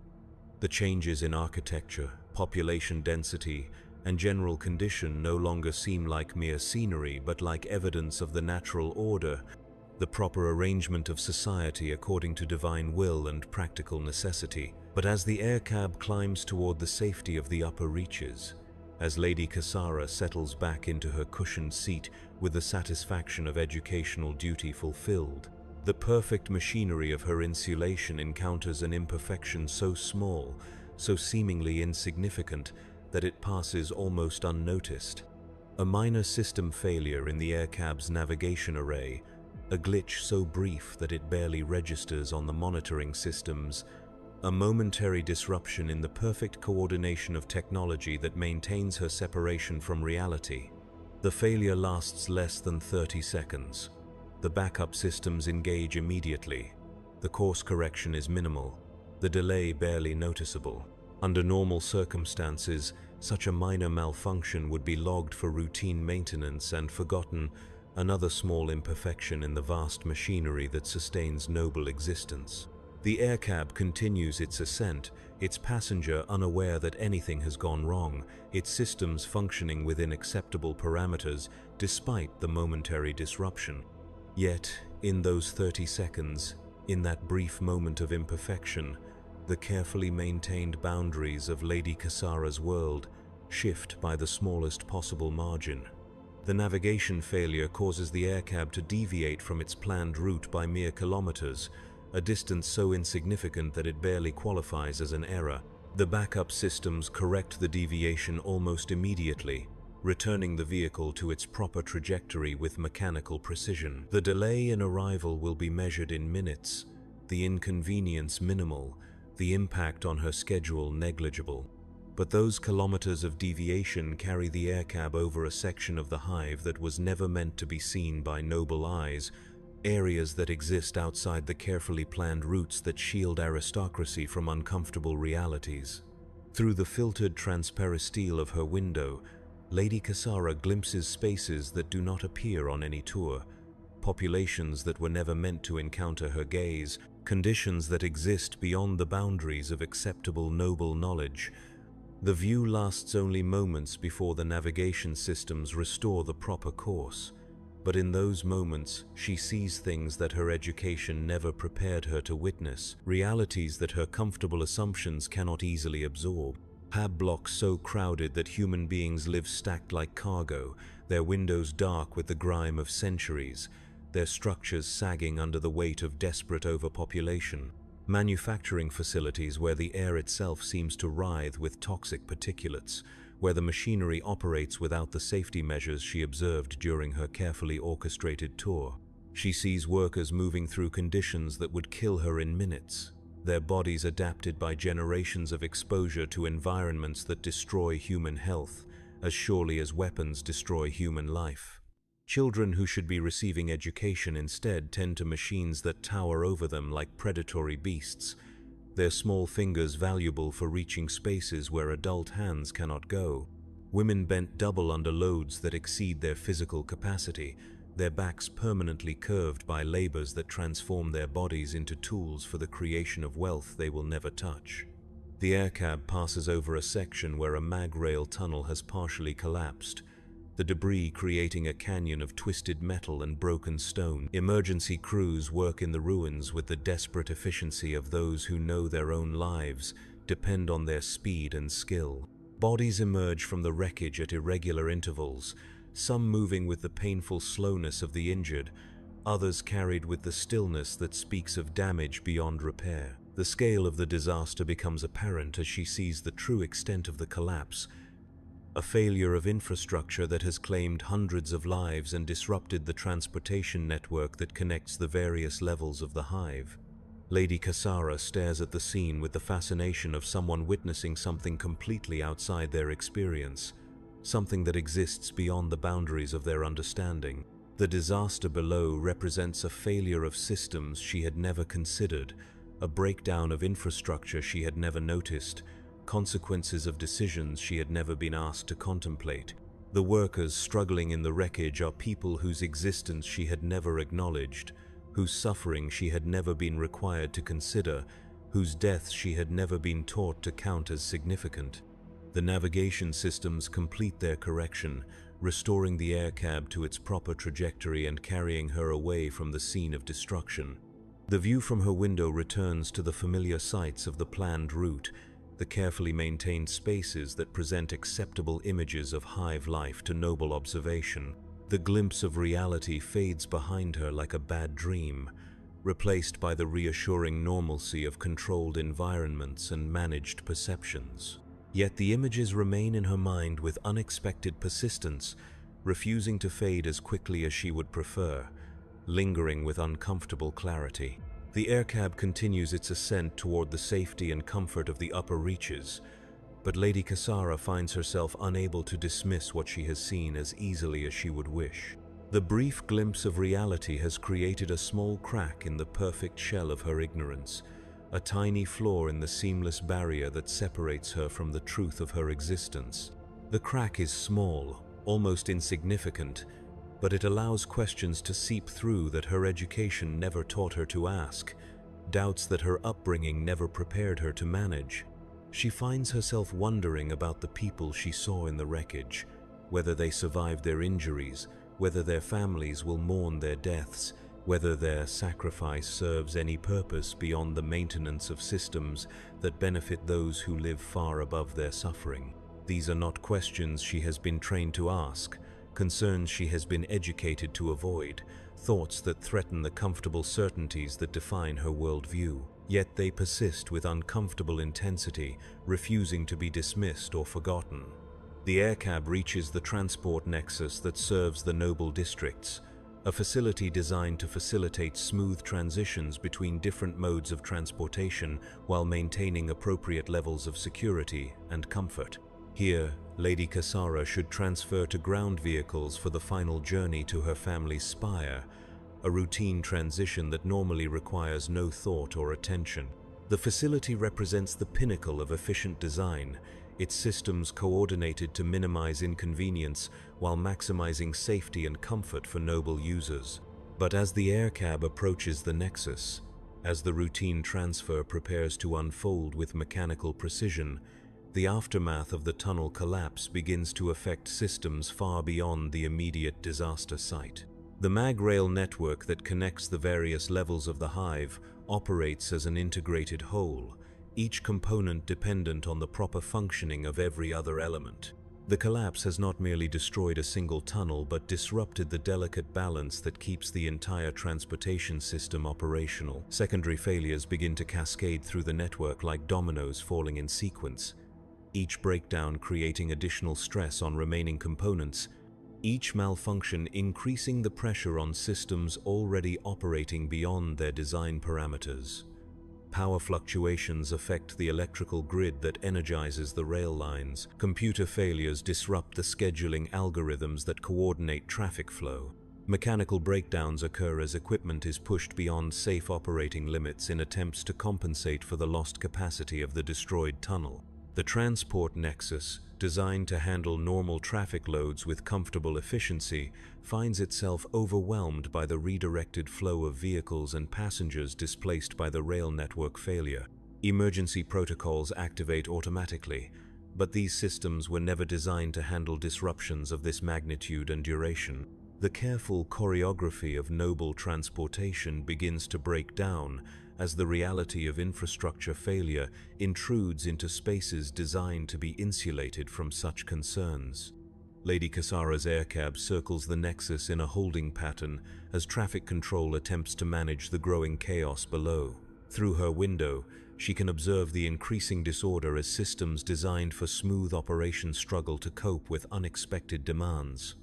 The changes in architecture, population density, and general condition no longer seem like mere scenery, but like evidence of the natural order, the proper arrangement of society according to divine will and practical necessity. But as the aircab climbs toward the safety of the upper reaches, as Lady Cassara settles back into her cushioned seat with the satisfaction of educational duty fulfilled, the perfect machinery of her insulation encounters an imperfection so small, so seemingly insignificant, that it passes almost unnoticed. A minor system failure in the aircab's navigation array, a glitch so brief that it barely registers on the monitoring systems, a momentary disruption in the perfect coordination of technology that maintains her separation from reality. The failure lasts less than 30 seconds. The backup systems engage immediately. The course correction is minimal, the delay barely noticeable. Under normal circumstances, such a minor malfunction would be logged for routine maintenance and forgotten, another small imperfection in the vast machinery that sustains noble existence. The aircab continues its ascent, its passenger unaware that anything has gone wrong, its systems functioning within acceptable parameters despite the momentary disruption. Yet, in those 30 seconds, in that brief moment of imperfection, the carefully maintained boundaries of Lady Cassara's world shift by the smallest possible margin. The navigation failure causes the aircab to deviate from its planned route by mere kilometers, a distance so insignificant that it barely qualifies as an error. The backup systems correct the deviation almost immediately, returning the vehicle to its proper trajectory with mechanical precision. The delay in arrival will be measured in minutes, the inconvenience minimal, the impact on her schedule negligible. But those kilometers of deviation carry the aircab over a section of the Hive that was never meant to be seen by noble eyes, areas that exist outside the carefully planned routes that shield aristocracy from uncomfortable realities. Through the filtered transparistile of her window, Lady Cassara glimpses spaces that do not appear on any tour, populations that were never meant to encounter her gaze, conditions that exist beyond the boundaries of acceptable noble knowledge. The view lasts only moments before the navigation systems restore the proper course, but in those moments she sees things that her education never prepared her to witness, realities that her comfortable assumptions cannot easily absorb. Hab blocks so crowded that human beings live stacked like cargo, their windows dark with the grime of centuries, their structures sagging under the weight of desperate overpopulation. Manufacturing facilities where the air itself seems to writhe with toxic particulates, where the machinery operates without the safety measures she observed during her carefully orchestrated tour. She sees workers moving through conditions that would kill her in minutes, their bodies adapted by generations of exposure to environments that destroy human health, as surely as weapons destroy human life. Children who should be receiving education instead tend to machines that tower over them like predatory beasts, their small fingers valuable for reaching spaces where adult hands cannot go. Women bent double under loads that exceed their physical capacity, their backs permanently curved by labors that transform their bodies into tools for the creation of wealth they will never touch. The aircab passes over a section where a mag rail tunnel has partially collapsed, the debris creating a canyon of twisted metal and broken stone. Emergency crews work in the ruins with the desperate efficiency of those who know their own lives depend on their speed and skill. Bodies emerge from the wreckage at irregular intervals, some moving with the painful slowness of the injured, others carried with the stillness that speaks of damage beyond repair. The scale of the disaster becomes apparent as she sees the true extent of the collapse, a failure of infrastructure that has claimed hundreds of lives and disrupted the transportation network that connects the various levels of the Hive. Lady Cassara stares at the scene with the fascination of someone witnessing something completely outside their experience, something that exists beyond the boundaries of their understanding. The disaster below represents a failure of systems she had never considered, a breakdown of infrastructure she had never noticed, consequences of decisions she had never been asked to contemplate. The workers struggling in the wreckage are people whose existence she had never acknowledged, whose suffering she had never been required to consider, whose deaths she had never been taught to count as significant. The navigation systems complete their correction, restoring the aircab to its proper trajectory and carrying her away from the scene of destruction. The view from her window returns to the familiar sights of the planned route, the carefully maintained spaces that present acceptable images of Hive life to noble observation. The glimpse of reality fades behind her like a bad dream, replaced by the reassuring normalcy of controlled environments and managed perceptions. Yet the images remain in her mind with unexpected persistence, refusing to fade as quickly as she would prefer, lingering with uncomfortable clarity. The aircab continues its ascent toward the safety and comfort of the upper reaches, but Lady Cassara finds herself unable to dismiss what she has seen as easily as she would wish. The brief glimpse of reality has created a small crack in the perfect shell of her ignorance, a tiny flaw in the seamless barrier that separates her from the truth of her existence. The crack is small, almost insignificant, but it allows questions to seep through that her education never taught her to ask, doubts that her upbringing never prepared her to manage. She finds herself wondering about the people she saw in the wreckage, whether they survived their injuries, whether their families will mourn their deaths, whether their sacrifice serves any purpose beyond the maintenance of systems that benefit those who live far above their suffering. These are not questions she has been trained to ask, concerns she has been educated to avoid, thoughts that threaten the comfortable certainties that define her worldview. Yet they persist with uncomfortable intensity, refusing to be dismissed or forgotten. The aircab reaches the transport nexus that serves the noble districts, a facility designed to facilitate smooth transitions between different modes of transportation while maintaining appropriate levels of security and comfort. Here, Lady Cassara should transfer to ground vehicles for the final journey to her family's spire, a routine transition that normally requires no thought or attention. The facility represents the pinnacle of efficient design, its systems coordinated to minimize inconvenience while maximizing safety and comfort for noble users. But as the aircab approaches the nexus, as the routine transfer prepares to unfold with mechanical precision, the aftermath of the tunnel collapse begins to affect systems far beyond the immediate disaster site. The mag-rail network that connects the various levels of the Hive operates as an integrated whole, each component dependent on the proper functioning of every other element. The collapse has not merely destroyed a single tunnel but disrupted the delicate balance that keeps the entire transportation system operational. Secondary failures begin to cascade through the network like dominoes falling in sequence, each breakdown creating additional stress on remaining components, each malfunction increasing the pressure on systems already operating beyond their design parameters. Power fluctuations affect the electrical grid that energizes the rail lines. Computer failures disrupt the scheduling algorithms that coordinate traffic flow. Mechanical breakdowns occur as equipment is pushed beyond safe operating limits in attempts to compensate for the lost capacity of the destroyed tunnel. The transport nexus, designed to handle normal traffic loads with comfortable efficiency, finds itself overwhelmed by the redirected flow of vehicles and passengers displaced by the rail network failure. Emergency protocols activate automatically, but these systems were never designed to handle disruptions of this magnitude and duration. The careful choreography of noble transportation begins to break down as the reality of infrastructure failure intrudes into spaces designed to be insulated from such concerns. Lady Cassara's aircab circles the nexus in a holding pattern as traffic control attempts to manage the growing chaos below. Through her window, she can observe the increasing disorder as systems designed for smooth operation struggle to cope with unexpected demands.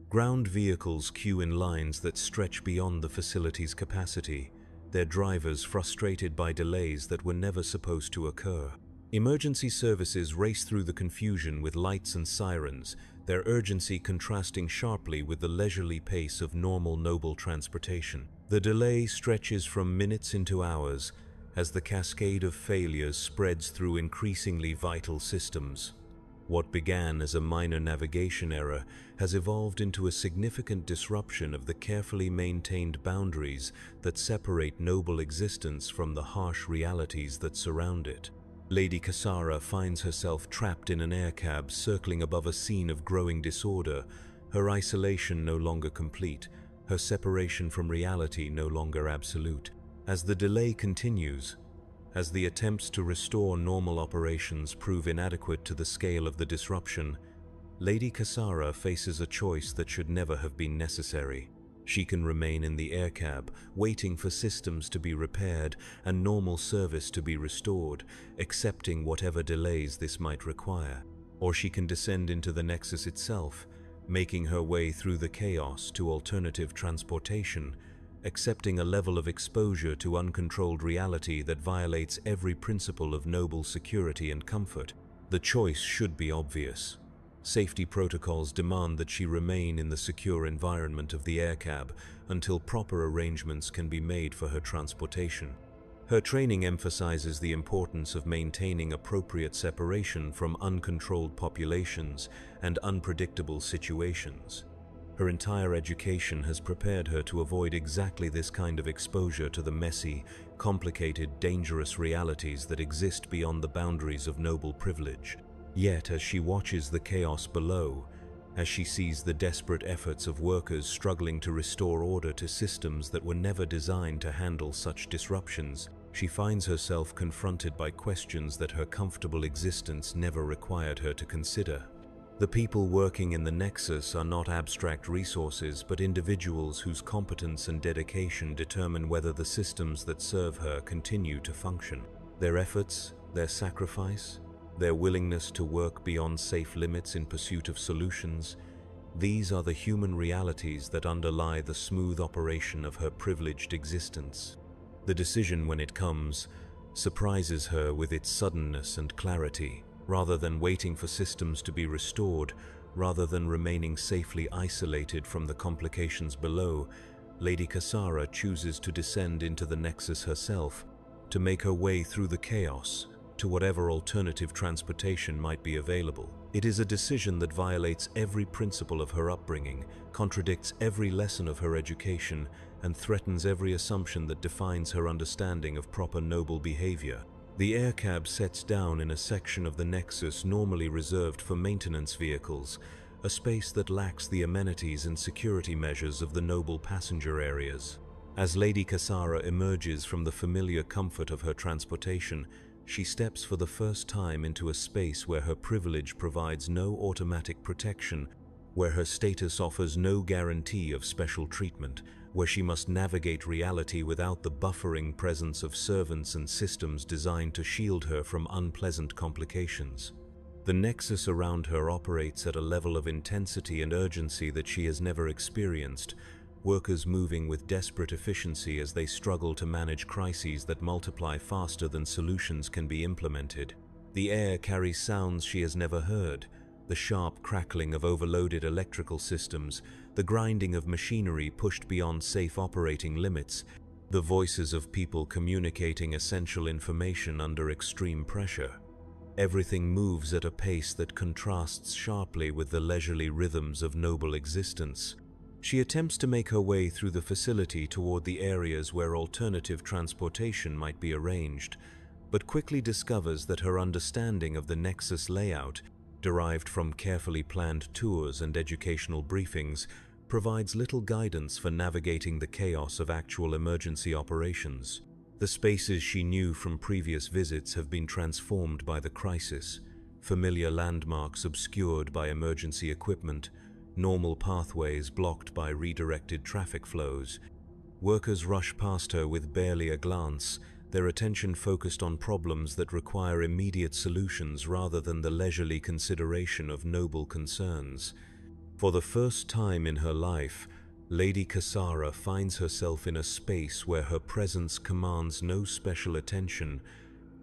Ground vehicles queue in lines that stretch beyond the facility's capacity, their drivers frustrated by delays that were never supposed to occur. Emergency services race through the confusion with lights and sirens, their urgency contrasting sharply with the leisurely pace of normal noble transportation. The delay stretches from minutes into hours as the cascade of failures spreads through increasingly vital systems. What began as a minor navigation error has evolved into a significant disruption of the carefully maintained boundaries that separate noble existence from the harsh realities that surround it. Lady Cassara finds herself trapped in an aircab circling above a scene of growing disorder, her isolation no longer complete, her separation from reality no longer absolute. As the delay continues, as the attempts to restore normal operations prove inadequate to the scale of the disruption, Lady Cassara faces a choice that should never have been necessary. She can remain in the aircab, waiting for systems to be repaired and normal service to be restored, accepting whatever delays this might require. Or she can descend into the nexus itself, making her way through the chaos to alternative transportation, accepting a level of exposure to uncontrolled reality that violates every principle of noble security and comfort. The choice should be obvious. Safety protocols demand that she remain in the secure environment of the aircab until proper arrangements can be made for her transportation. Her training emphasizes the importance of maintaining appropriate separation from uncontrolled populations and unpredictable situations. Her entire education has prepared her to avoid exactly this kind of exposure to the messy, complicated, dangerous realities that exist beyond the boundaries of noble privilege. Yet, as she watches the chaos below, as she sees the desperate efforts of workers struggling to restore order to systems that were never designed to handle such disruptions, she finds herself confronted by questions that her comfortable existence never required her to consider. The people working in the Nexus are not abstract resources, but individuals whose competence and dedication determine whether the systems that serve her continue to function. Their efforts, their sacrifice, their willingness to work beyond safe limits in pursuit of solutions, these are the human realities that underlie the smooth operation of her privileged existence. The decision, when it comes, surprises her with its suddenness and clarity. Rather than waiting for systems to be restored, rather than remaining safely isolated from the complications below, Lady Cassara chooses to descend into the Nexus herself, to make her way through the chaos to whatever alternative transportation might be available. It is a decision that violates every principle of her upbringing, contradicts every lesson of her education, and threatens every assumption that defines her understanding of proper noble behavior. The aircab sets down in a section of the Nexus normally reserved for maintenance vehicles, a space that lacks the amenities and security measures of the noble passenger areas. As Lady Cassara emerges from the familiar comfort of her transportation, she steps for the first time into a space where her privilege provides no automatic protection, where her status offers no guarantee of special treatment, where she must navigate reality without the buffering presence of servants and systems designed to shield her from unpleasant complications. The Nexus around her operates at a level of intensity and urgency that she has never experienced, workers moving with desperate efficiency as they struggle to manage crises that multiply faster than solutions can be implemented. The air carries sounds she has never heard, the sharp crackling of overloaded electrical systems, the grinding of machinery pushed beyond safe operating limits, the voices of people communicating essential information under extreme pressure. Everything moves at a pace that contrasts sharply with the leisurely rhythms of noble existence. She attempts to make her way through the facility toward the areas where alternative transportation might be arranged, but quickly discovers that her understanding of the Nexus layout, derived from carefully planned tours and educational briefings, provides little guidance for navigating the chaos of actual emergency operations. The spaces she knew from previous visits have been transformed by the crisis, familiar landmarks obscured by emergency equipment, normal pathways blocked by redirected traffic flows. Workers rush past her with barely a glance, their attention focused on problems that require immediate solutions rather than the leisurely consideration of noble concerns. For the first time in her life, Lady Cassara finds herself in a space where her presence commands no special attention,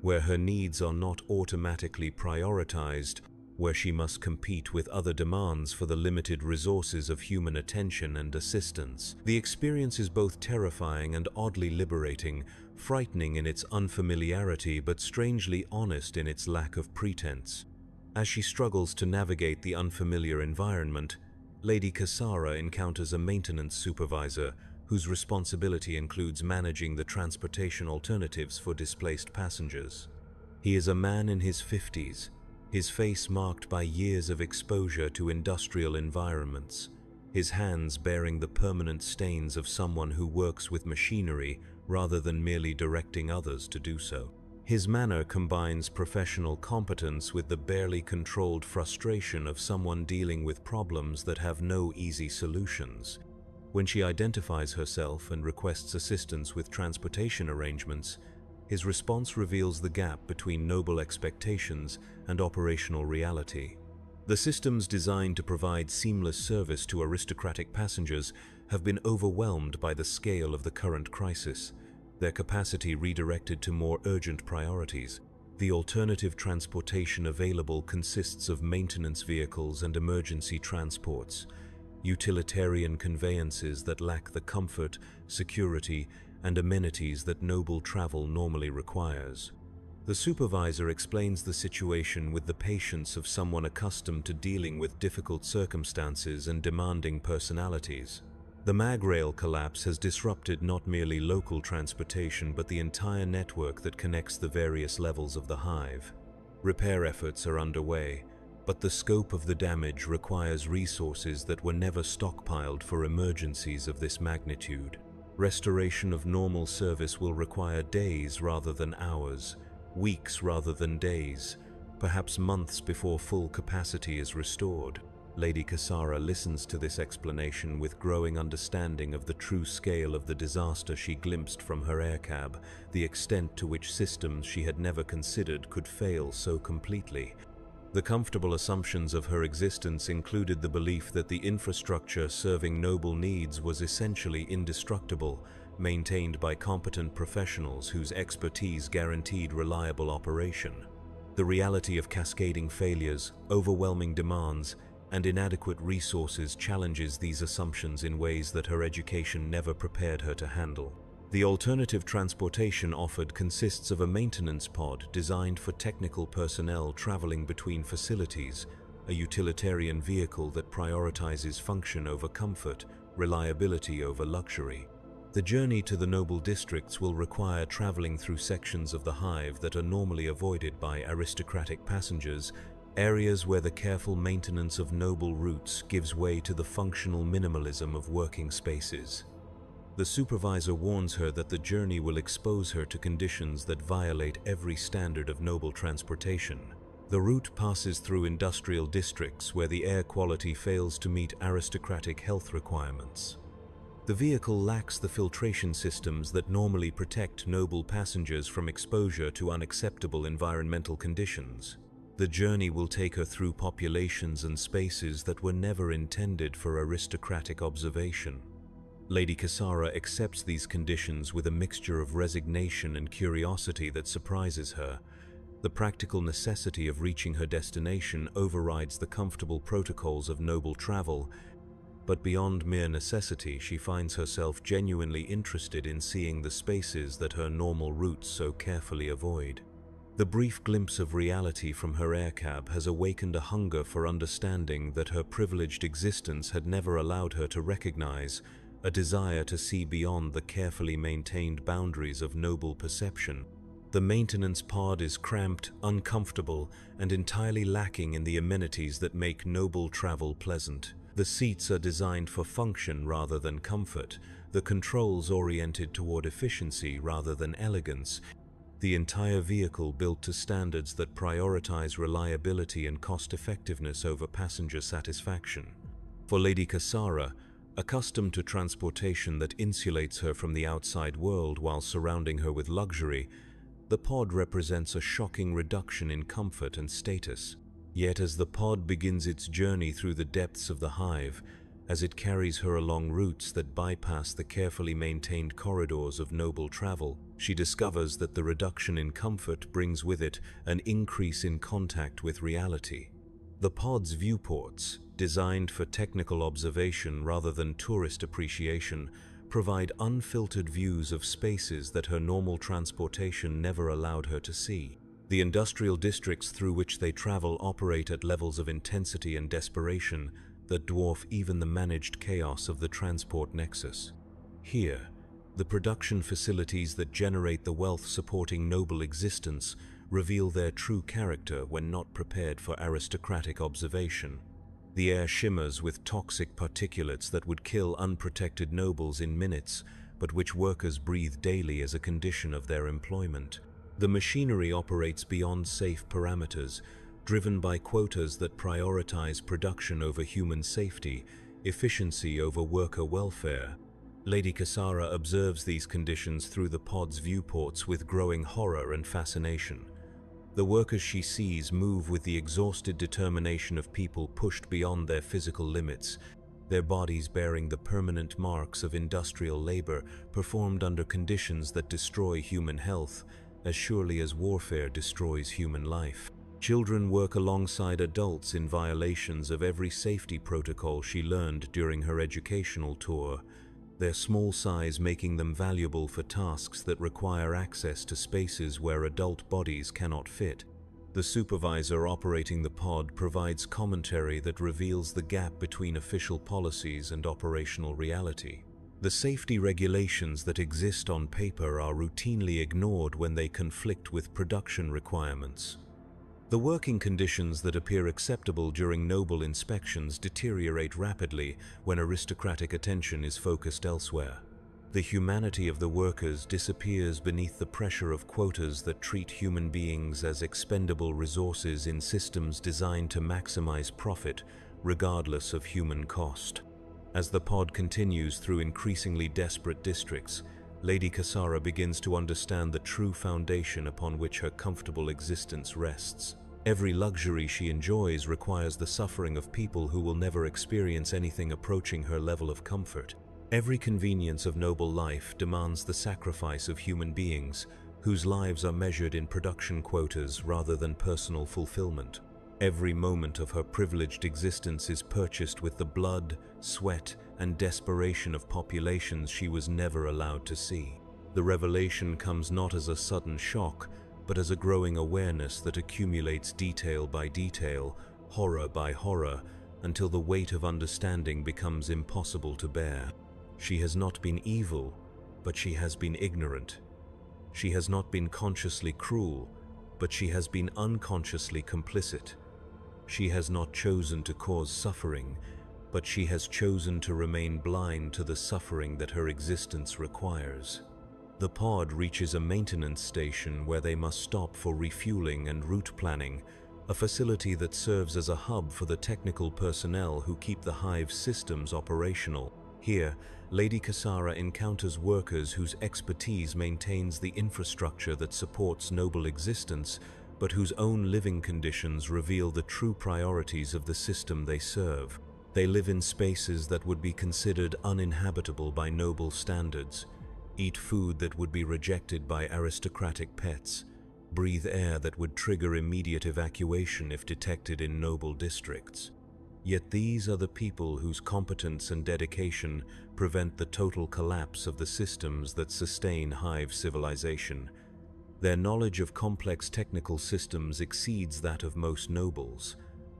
where her needs are not automatically prioritized, where she must compete with other demands for the limited resources of human attention and assistance. The experience is both terrifying and oddly liberating, frightening in its unfamiliarity but strangely honest in its lack of pretense. As she struggles to navigate the unfamiliar environment, Lady Cassara encounters a maintenance supervisor whose responsibility includes managing the transportation alternatives for displaced passengers. He is a man in his 50s, his face marked by years of exposure to industrial environments, his hands bearing the permanent stains of someone who works with machinery rather than merely directing others to do so. His manner combines professional competence with the barely controlled frustration of someone dealing with problems that have no easy solutions. When she identifies herself and requests assistance with transportation arrangements, his response reveals the gap between noble expectations and operational reality. The systems designed to provide seamless service to aristocratic passengers have been overwhelmed by the scale of the current crisis, their capacity redirected to more urgent priorities. The alternative transportation available consists of maintenance vehicles and emergency transports, utilitarian conveyances that lack the comfort, security, and amenities that noble travel normally requires. The supervisor explains the situation with the patience of someone accustomed to dealing with difficult circumstances and demanding personalities. The MagRail collapse has disrupted not merely local transportation but the entire network that connects the various levels of the Hive. Repair efforts are underway, but the scope of the damage requires resources that were never stockpiled for emergencies of this magnitude. Restoration of normal service will require days rather than hours, weeks rather than days, perhaps months before full capacity is restored. Lady Cassara listens to this explanation with growing understanding of the true scale of the disaster she glimpsed from her aircab, the extent to which systems she had never considered could fail so completely. The comfortable assumptions of her existence included the belief that the infrastructure serving noble needs was essentially indestructible, maintained by competent professionals whose expertise guaranteed reliable operation. The reality of cascading failures, overwhelming demands, and inadequate resources challenges these assumptions in ways that her education never prepared her to handle. The alternative transportation offered consists of a maintenance pod designed for technical personnel traveling between facilities, a utilitarian vehicle that prioritizes function over comfort, reliability over luxury. The journey to the noble districts will require traveling through sections of the Hive that are normally avoided by aristocratic passengers, areas where the careful maintenance of noble routes gives way to the functional minimalism of working spaces. The supervisor warns her that the journey will expose her to conditions that violate every standard of noble transportation. The route passes through industrial districts where the air quality fails to meet aristocratic health requirements. The vehicle lacks the filtration systems that normally protect noble passengers from exposure to unacceptable environmental conditions. The journey will take her through populations and spaces that were never intended for aristocratic observation. Lady Cassara accepts these conditions with a mixture of resignation and curiosity that surprises her. The practical necessity of reaching her destination overrides the comfortable protocols of noble travel, but beyond mere necessity, she finds herself genuinely interested in seeing the spaces that her normal routes so carefully avoid. The brief glimpse of reality from her aircab has awakened a hunger for understanding that her privileged existence had never allowed her to recognize, a desire to see beyond the carefully maintained boundaries of noble perception. The maintenance pod is cramped, uncomfortable, and entirely lacking in the amenities that make noble travel pleasant. The seats are designed for function rather than comfort, the controls oriented toward efficiency rather than elegance, the entire vehicle built to standards that prioritize reliability and cost-effectiveness over passenger satisfaction. For Lady Cassara, accustomed to transportation that insulates her from the outside world while surrounding her with luxury, the pod represents a shocking reduction in comfort and status. Yet as the pod begins its journey through the depths of the Hive, as it carries her along routes that bypass the carefully maintained corridors of noble travel, she discovers that the reduction in comfort brings with it an increase in contact with reality. The pod's viewports, designed for technical observation rather than tourist appreciation, provide unfiltered views of spaces that her normal transportation never allowed her to see. The industrial districts through which they travel operate at levels of intensity and desperation that dwarf even the managed chaos of the transport nexus. Here, the production facilities that generate the wealth supporting noble existence reveal their true character when not prepared for aristocratic observation. The air shimmers with toxic particulates that would kill unprotected nobles in minutes, but which workers breathe daily as a condition of their employment. The machinery operates beyond safe parameters, driven by quotas that prioritize production over human safety, efficiency over worker welfare. Lady Cassara observes these conditions through the pod's viewports with growing horror and fascination. The workers she sees move with the exhausted determination of people pushed beyond their physical limits, their bodies bearing the permanent marks of industrial labor performed under conditions that destroy human health as surely as warfare destroys human life. Children work alongside adults in violations of every safety protocol she learned during her educational tour, their small size making them valuable for tasks that require access to spaces where adult bodies cannot fit. The supervisor operating the pod provides commentary that reveals the gap between official policies and operational reality. The safety regulations that exist on paper are routinely ignored when they conflict with production requirements. The working conditions that appear acceptable during noble inspections deteriorate rapidly when aristocratic attention is focused elsewhere. The humanity of the workers disappears beneath the pressure of quotas that treat human beings as expendable resources in systems designed to maximize profit, regardless of human cost. As the pod continues through increasingly desperate districts, Lady Cassara begins to understand the true foundation upon which her comfortable existence rests. Every luxury she enjoys requires the suffering of people who will never experience anything approaching her level of comfort. Every convenience of noble life demands the sacrifice of human beings, whose lives are measured in production quotas rather than personal fulfillment. Every moment of her privileged existence is purchased with the blood, sweat, and desperation of populations she was never allowed to see. The revelation comes not as a sudden shock, but as a growing awareness that accumulates detail by detail, horror by horror, until the weight of understanding becomes impossible to bear. She has not been evil, but she has been ignorant. She has not been consciously cruel, but she has been unconsciously complicit. She has not chosen to cause suffering, but she has chosen to remain blind to the suffering that her existence requires. The pod reaches a maintenance station where they must stop for refueling and route planning, a facility that serves as a hub for the technical personnel who keep the Hive's systems operational. Here, Lady Cassara encounters workers whose expertise maintains the infrastructure that supports noble existence, but whose own living conditions reveal the true priorities of the system they serve. They live in spaces that would be considered uninhabitable by noble standards, eat food that would be rejected by aristocratic pets, breathe air that would trigger immediate evacuation if detected in noble districts. Yet these are the people whose competence and dedication prevent the total collapse of the systems that sustain Hive civilization. Their knowledge of complex technical systems exceeds that of most nobles.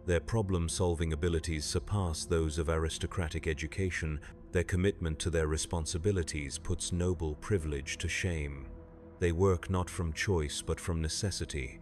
Their problem-solving abilities surpass those of aristocratic education. Their commitment to their responsibilities puts noble privilege to shame. They work not from choice but from necessity,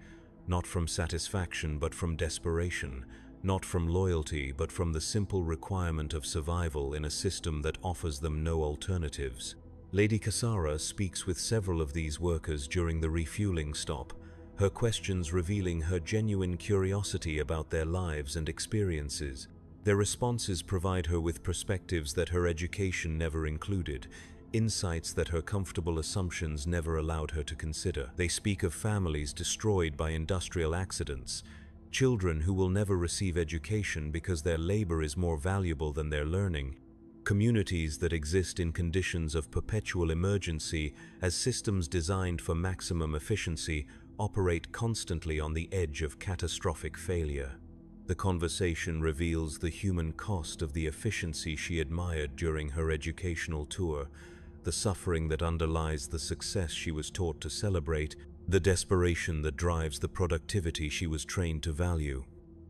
not from satisfaction but from desperation, not from loyalty but from the simple requirement of survival in a system that offers them no alternatives. Lady Cassara speaks with several of these workers during the refueling stop, her questions revealing her genuine curiosity about their lives and experiences. Their responses provide her with perspectives that her education never included, insights that her comfortable assumptions never allowed her to consider. They speak of families destroyed by industrial accidents, children who will never receive education because their labor is more valuable than their learning, communities that exist in conditions of perpetual emergency as systems designed for maximum efficiency operate constantly on the edge of catastrophic failure. The conversation reveals the human cost of the efficiency she admired during her educational tour, the suffering that underlies the success she was taught to celebrate, the desperation that drives the productivity she was trained to value.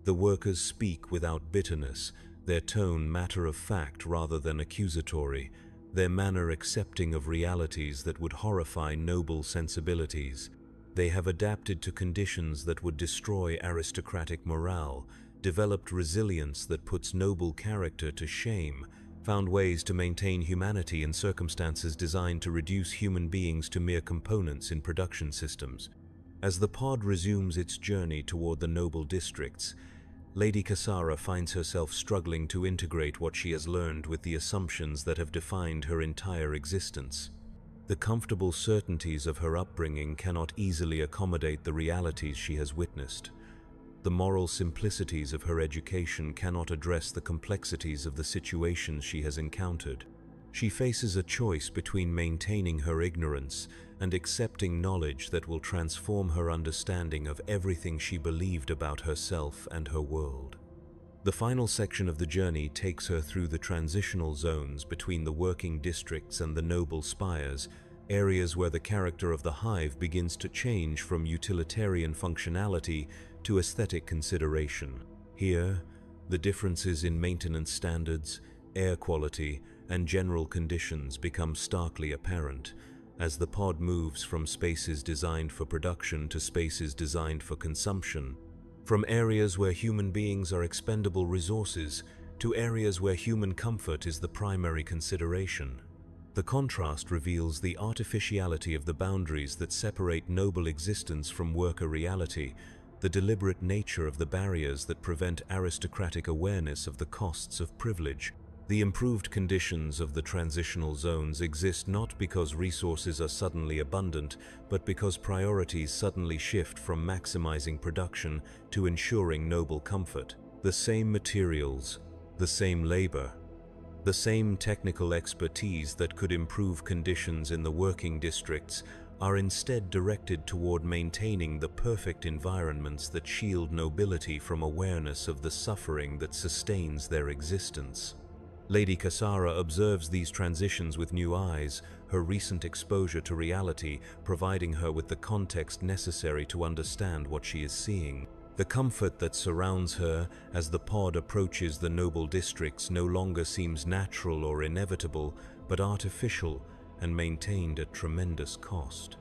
The workers speak without bitterness, their tone matter-of-fact rather than accusatory, their manner accepting of realities that would horrify noble sensibilities. They have adapted to conditions that would destroy aristocratic morale, developed resilience that puts noble character to shame, found ways to maintain humanity in circumstances designed to reduce human beings to mere components in production systems. As the pod resumes its journey toward the noble districts, Lady Cassara finds herself struggling to integrate what she has learned with the assumptions that have defined her entire existence. The comfortable certainties of her upbringing cannot easily accommodate the realities she has witnessed. The moral simplicities of her education cannot address the complexities of the situations she has encountered. She faces a choice between maintaining her ignorance and accepting knowledge that will transform her understanding of everything she believed about herself and her world. The final section of the journey takes her through the transitional zones between the working districts and the noble spires, areas where the character of the Hive begins to change from utilitarian functionality to aesthetic consideration. Here, the differences in maintenance standards, air quality, and general conditions become starkly apparent as the pod moves from spaces designed for production to spaces designed for consumption, from areas where human beings are expendable resources to areas where human comfort is the primary consideration. The contrast reveals the artificiality of the boundaries that separate noble existence from worker reality, the deliberate nature of the barriers that prevent aristocratic awareness of the costs of privilege. The improved conditions of the transitional zones exist not because resources are suddenly abundant, but because priorities suddenly shift from maximizing production to ensuring noble comfort. The same materials, the same labor, the same technical expertise that could improve conditions in the working districts are instead directed toward maintaining the perfect environments that shield nobility from awareness of the suffering that sustains their existence. Lady Cassara observes these transitions with new eyes, her recent exposure to reality providing her with the context necessary to understand what she is seeing. The comfort that surrounds her as the pod approaches the noble districts no longer seems natural or inevitable, but artificial and maintained at tremendous cost.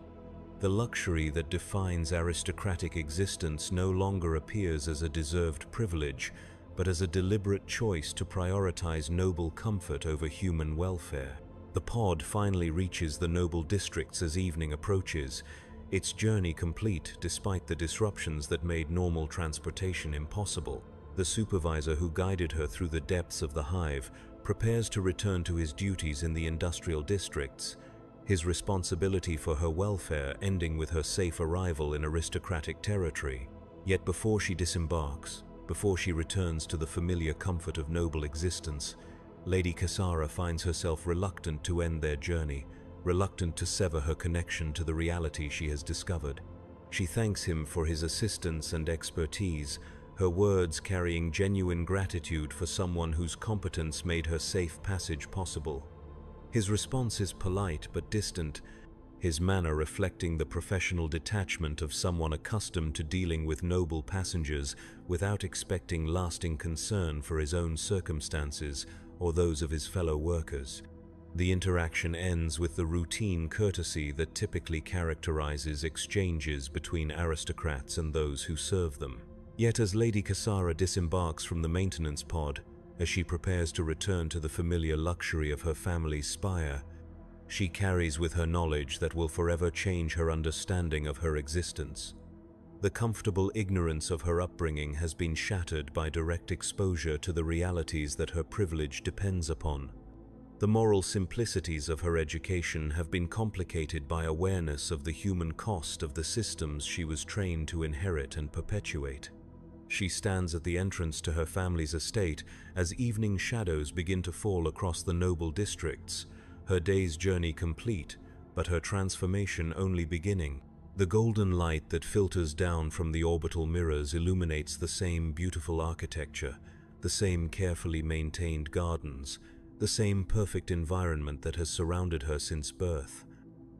The luxury that defines aristocratic existence no longer appears as a deserved privilege, but as a deliberate choice to prioritize noble comfort over human welfare. The pod finally reaches the noble districts as evening approaches, its journey complete despite the disruptions that made normal transportation impossible. The supervisor who guided her through the depths of the Hive prepares to return to his duties in the industrial districts, his responsibility for her welfare ending with her safe arrival in aristocratic territory. Yet before she disembarks, before she returns to the familiar comfort of noble existence, Lady Cassara finds herself reluctant to end their journey, reluctant to sever her connection to the reality she has discovered. She thanks him for his assistance and expertise, her words carrying genuine gratitude for someone whose competence made her safe passage possible. His response is polite but distant, his manner reflecting the professional detachment of someone accustomed to dealing with noble passengers without expecting lasting concern for his own circumstances or those of his fellow workers. The interaction ends with the routine courtesy that typically characterizes exchanges between aristocrats and those who serve them. Yet as Lady Cassara disembarks from the maintenance pod, as she prepares to return to the familiar luxury of her family's spire, she carries with her knowledge that will forever change her understanding of her existence. The comfortable ignorance of her upbringing has been shattered by direct exposure to the realities that her privilege depends upon. The moral simplicities of her education have been complicated by awareness of the human cost of the systems she was trained to inherit and perpetuate. She stands at the entrance to her family's estate as evening shadows begin to fall across the noble districts, her day's journey complete, but her transformation only beginning. The golden light that filters down from the orbital mirrors illuminates the same beautiful architecture, the same carefully maintained gardens, the same perfect environment that has surrounded her since birth.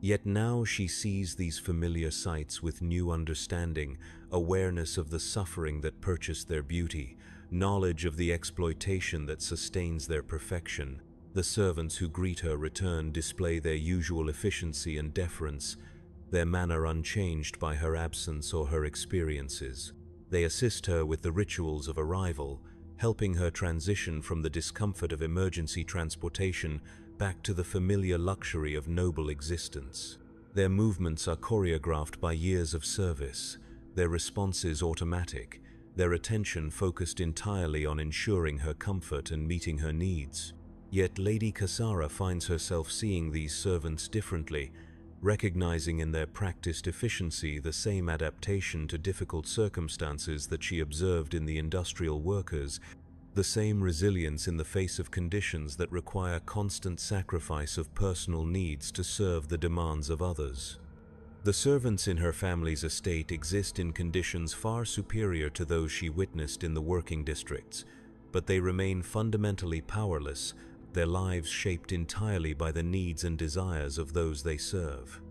Yet now she sees these familiar sights with new understanding, awareness of the suffering that purchased their beauty, knowledge of the exploitation that sustains their perfection. The servants who greet her return display their usual efficiency and deference, their manner unchanged by her absence or her experiences. They assist her with the rituals of arrival, helping her transition from the discomfort of emergency transportation back to the familiar luxury of noble existence. Their movements are choreographed by years of service, their responses automatic, their attention focused entirely on ensuring her comfort and meeting her needs. Yet Lady Cassara finds herself seeing these servants differently, recognizing in their practiced efficiency the same adaptation to difficult circumstances that she observed in the industrial workers, the same resilience in the face of conditions that require constant sacrifice of personal needs to serve the demands of others. The servants in her family's estate exist in conditions far superior to those she witnessed in the working districts, but they remain fundamentally powerless, their lives shaped entirely by the needs and desires of those they serve.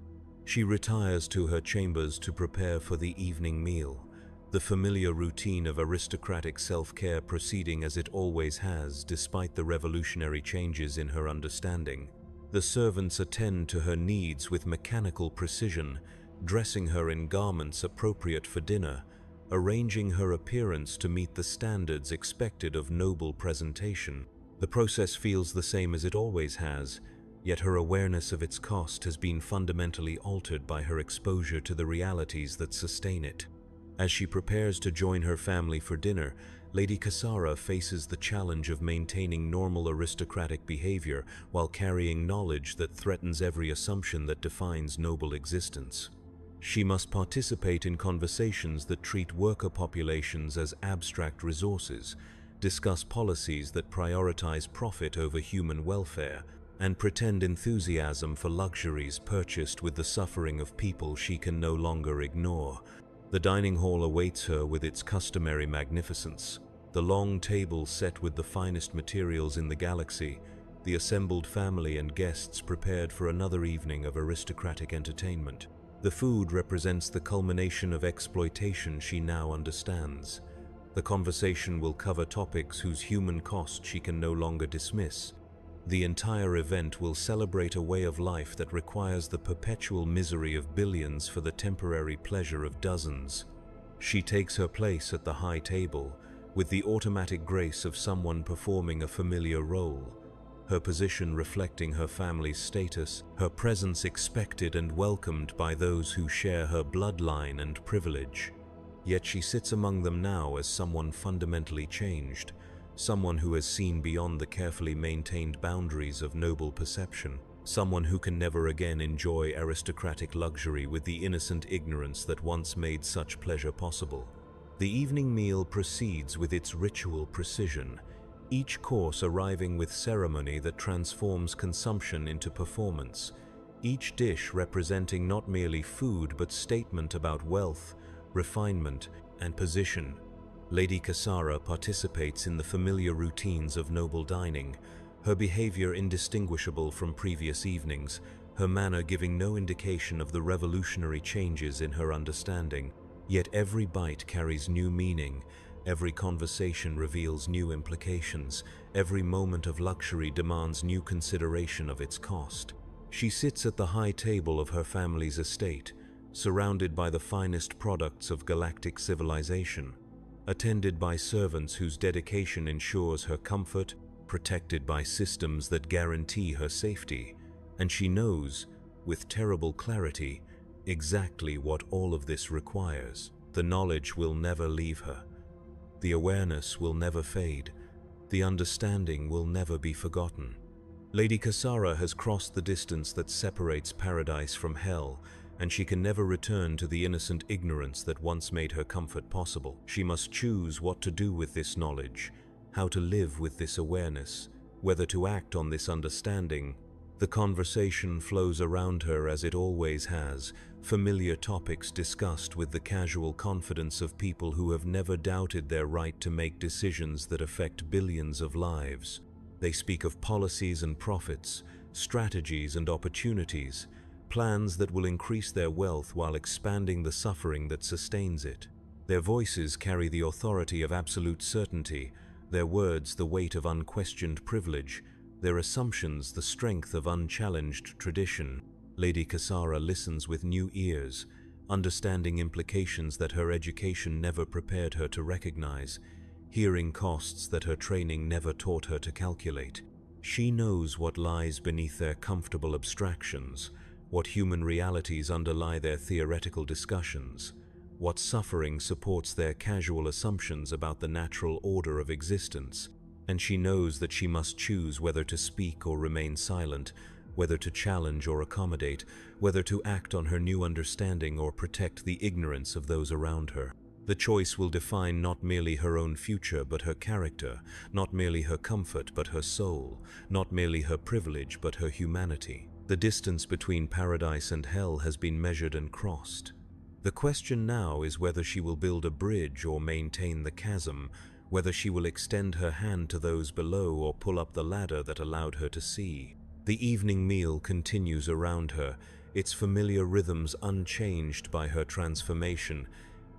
She retires to her chambers to prepare for the evening meal, the familiar routine of aristocratic self-care proceeding as it always has, despite the revolutionary changes in her understanding. The servants attend to her needs with mechanical precision, dressing her in garments appropriate for dinner, arranging her appearance to meet the standards expected of noble presentation. The process feels the same as it always has, yet her awareness of its cost has been fundamentally altered by her exposure to the realities that sustain it. As she prepares to join her family for dinner, Lady Cassara faces the challenge of maintaining normal aristocratic behavior while carrying knowledge that threatens every assumption that defines noble existence. She must participate in conversations that treat worker populations as abstract resources, discuss policies that prioritize profit over human welfare, and pretend enthusiasm for luxuries purchased with the suffering of people she can no longer ignore. The dining hall awaits her with its customary magnificence. The long table set with the finest materials in the galaxy, the assembled family and guests prepared for another evening of aristocratic entertainment. The food represents the culmination of exploitation she now understands. The conversation will cover topics whose human cost she can no longer dismiss. The entire event will celebrate a way of life that requires the perpetual misery of billions for the temporary pleasure of dozens. She takes her place at the high table, with the automatic grace of someone performing a familiar role, her position reflecting her family's status, her presence expected and welcomed by those who share her bloodline and privilege. Yet she sits among them now as someone fundamentally changed, someone who has seen beyond the carefully maintained boundaries of noble perception, someone who can never again enjoy aristocratic luxury with the innocent ignorance that once made such pleasure possible. The evening meal proceeds with its ritual precision, each course arriving with ceremony that transforms consumption into performance, each dish representing not merely food but statement about wealth, refinement, and position. Lady Cassara participates in the familiar routines of noble dining, her behavior indistinguishable from previous evenings, her manner giving no indication of the revolutionary changes in her understanding. Yet every bite carries new meaning, every conversation reveals new implications, every moment of luxury demands new consideration of its cost. She sits at the high table of her family's estate, surrounded by the finest products of galactic civilization, attended by servants whose dedication ensures her comfort, protected by systems that guarantee her safety, and she knows, with terrible clarity, exactly what all of this requires. The knowledge will never leave her. The awareness will never fade. The understanding will never be forgotten. Lady Cassara has crossed the distance that separates paradise from hell, and she can never return to the innocent ignorance that once made her comfort possible. She must choose what to do with this knowledge, how to live with this awareness, whether to act on this understanding. The conversation flows around her as it always has, familiar topics discussed with the casual confidence of people who have never doubted their right to make decisions that affect billions of lives. They speak of policies and profits, strategies and opportunities, plans that will increase their wealth while expanding the suffering that sustains it. Their voices carry the authority of absolute certainty, their words the weight of unquestioned privilege, their assumptions the strength of unchallenged tradition. Lady Cassara listens with new ears, understanding implications that her education never prepared her to recognize, hearing costs that her training never taught her to calculate. She knows what lies beneath their comfortable abstractions, what human realities underlie their theoretical discussions, what suffering supports their casual assumptions about the natural order of existence. and she knows that she must choose whether to speak or remain silent, whether to challenge or accommodate, whether to act on her new understanding or protect the ignorance of those around her. The choice will define not merely her own future but her character, not merely her comfort but her soul, not merely her privilege but her humanity. The distance between paradise and hell has been measured and crossed. The question now is whether she will build a bridge or maintain the chasm, whether she will extend her hand to those below or pull up the ladder that allowed her to see. The evening meal continues around her, its familiar rhythms unchanged by her transformation,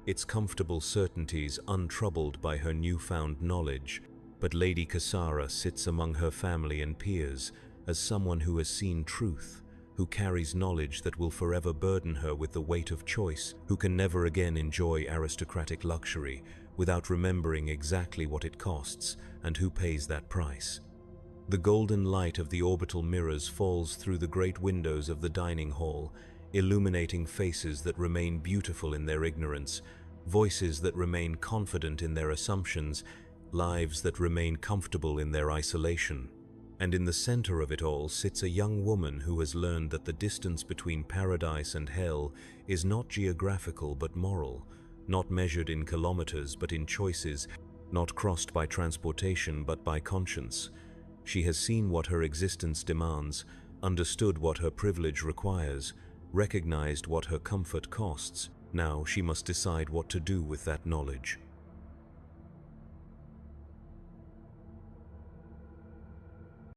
its comfortable certainties untroubled by her newfound knowledge. But Lady Cassara sits among her family and peers as someone who has seen truth, who carries knowledge that will forever burden her with the weight of choice, who can never again enjoy aristocratic luxury without remembering exactly what it costs and who pays that price. The golden light of the orbital mirrors falls through the great windows of the dining hall, illuminating faces that remain beautiful in their ignorance, voices that remain confident in their assumptions, lives that remain comfortable in their isolation. And in the center of it all sits a young woman who has learned that the distance between paradise and hell is not geographical but moral, not measured in kilometers but in choices, not crossed by transportation but by conscience. She has seen what her existence demands, understood what her privilege requires, recognized what her comfort costs. Now she must decide what to do with that knowledge.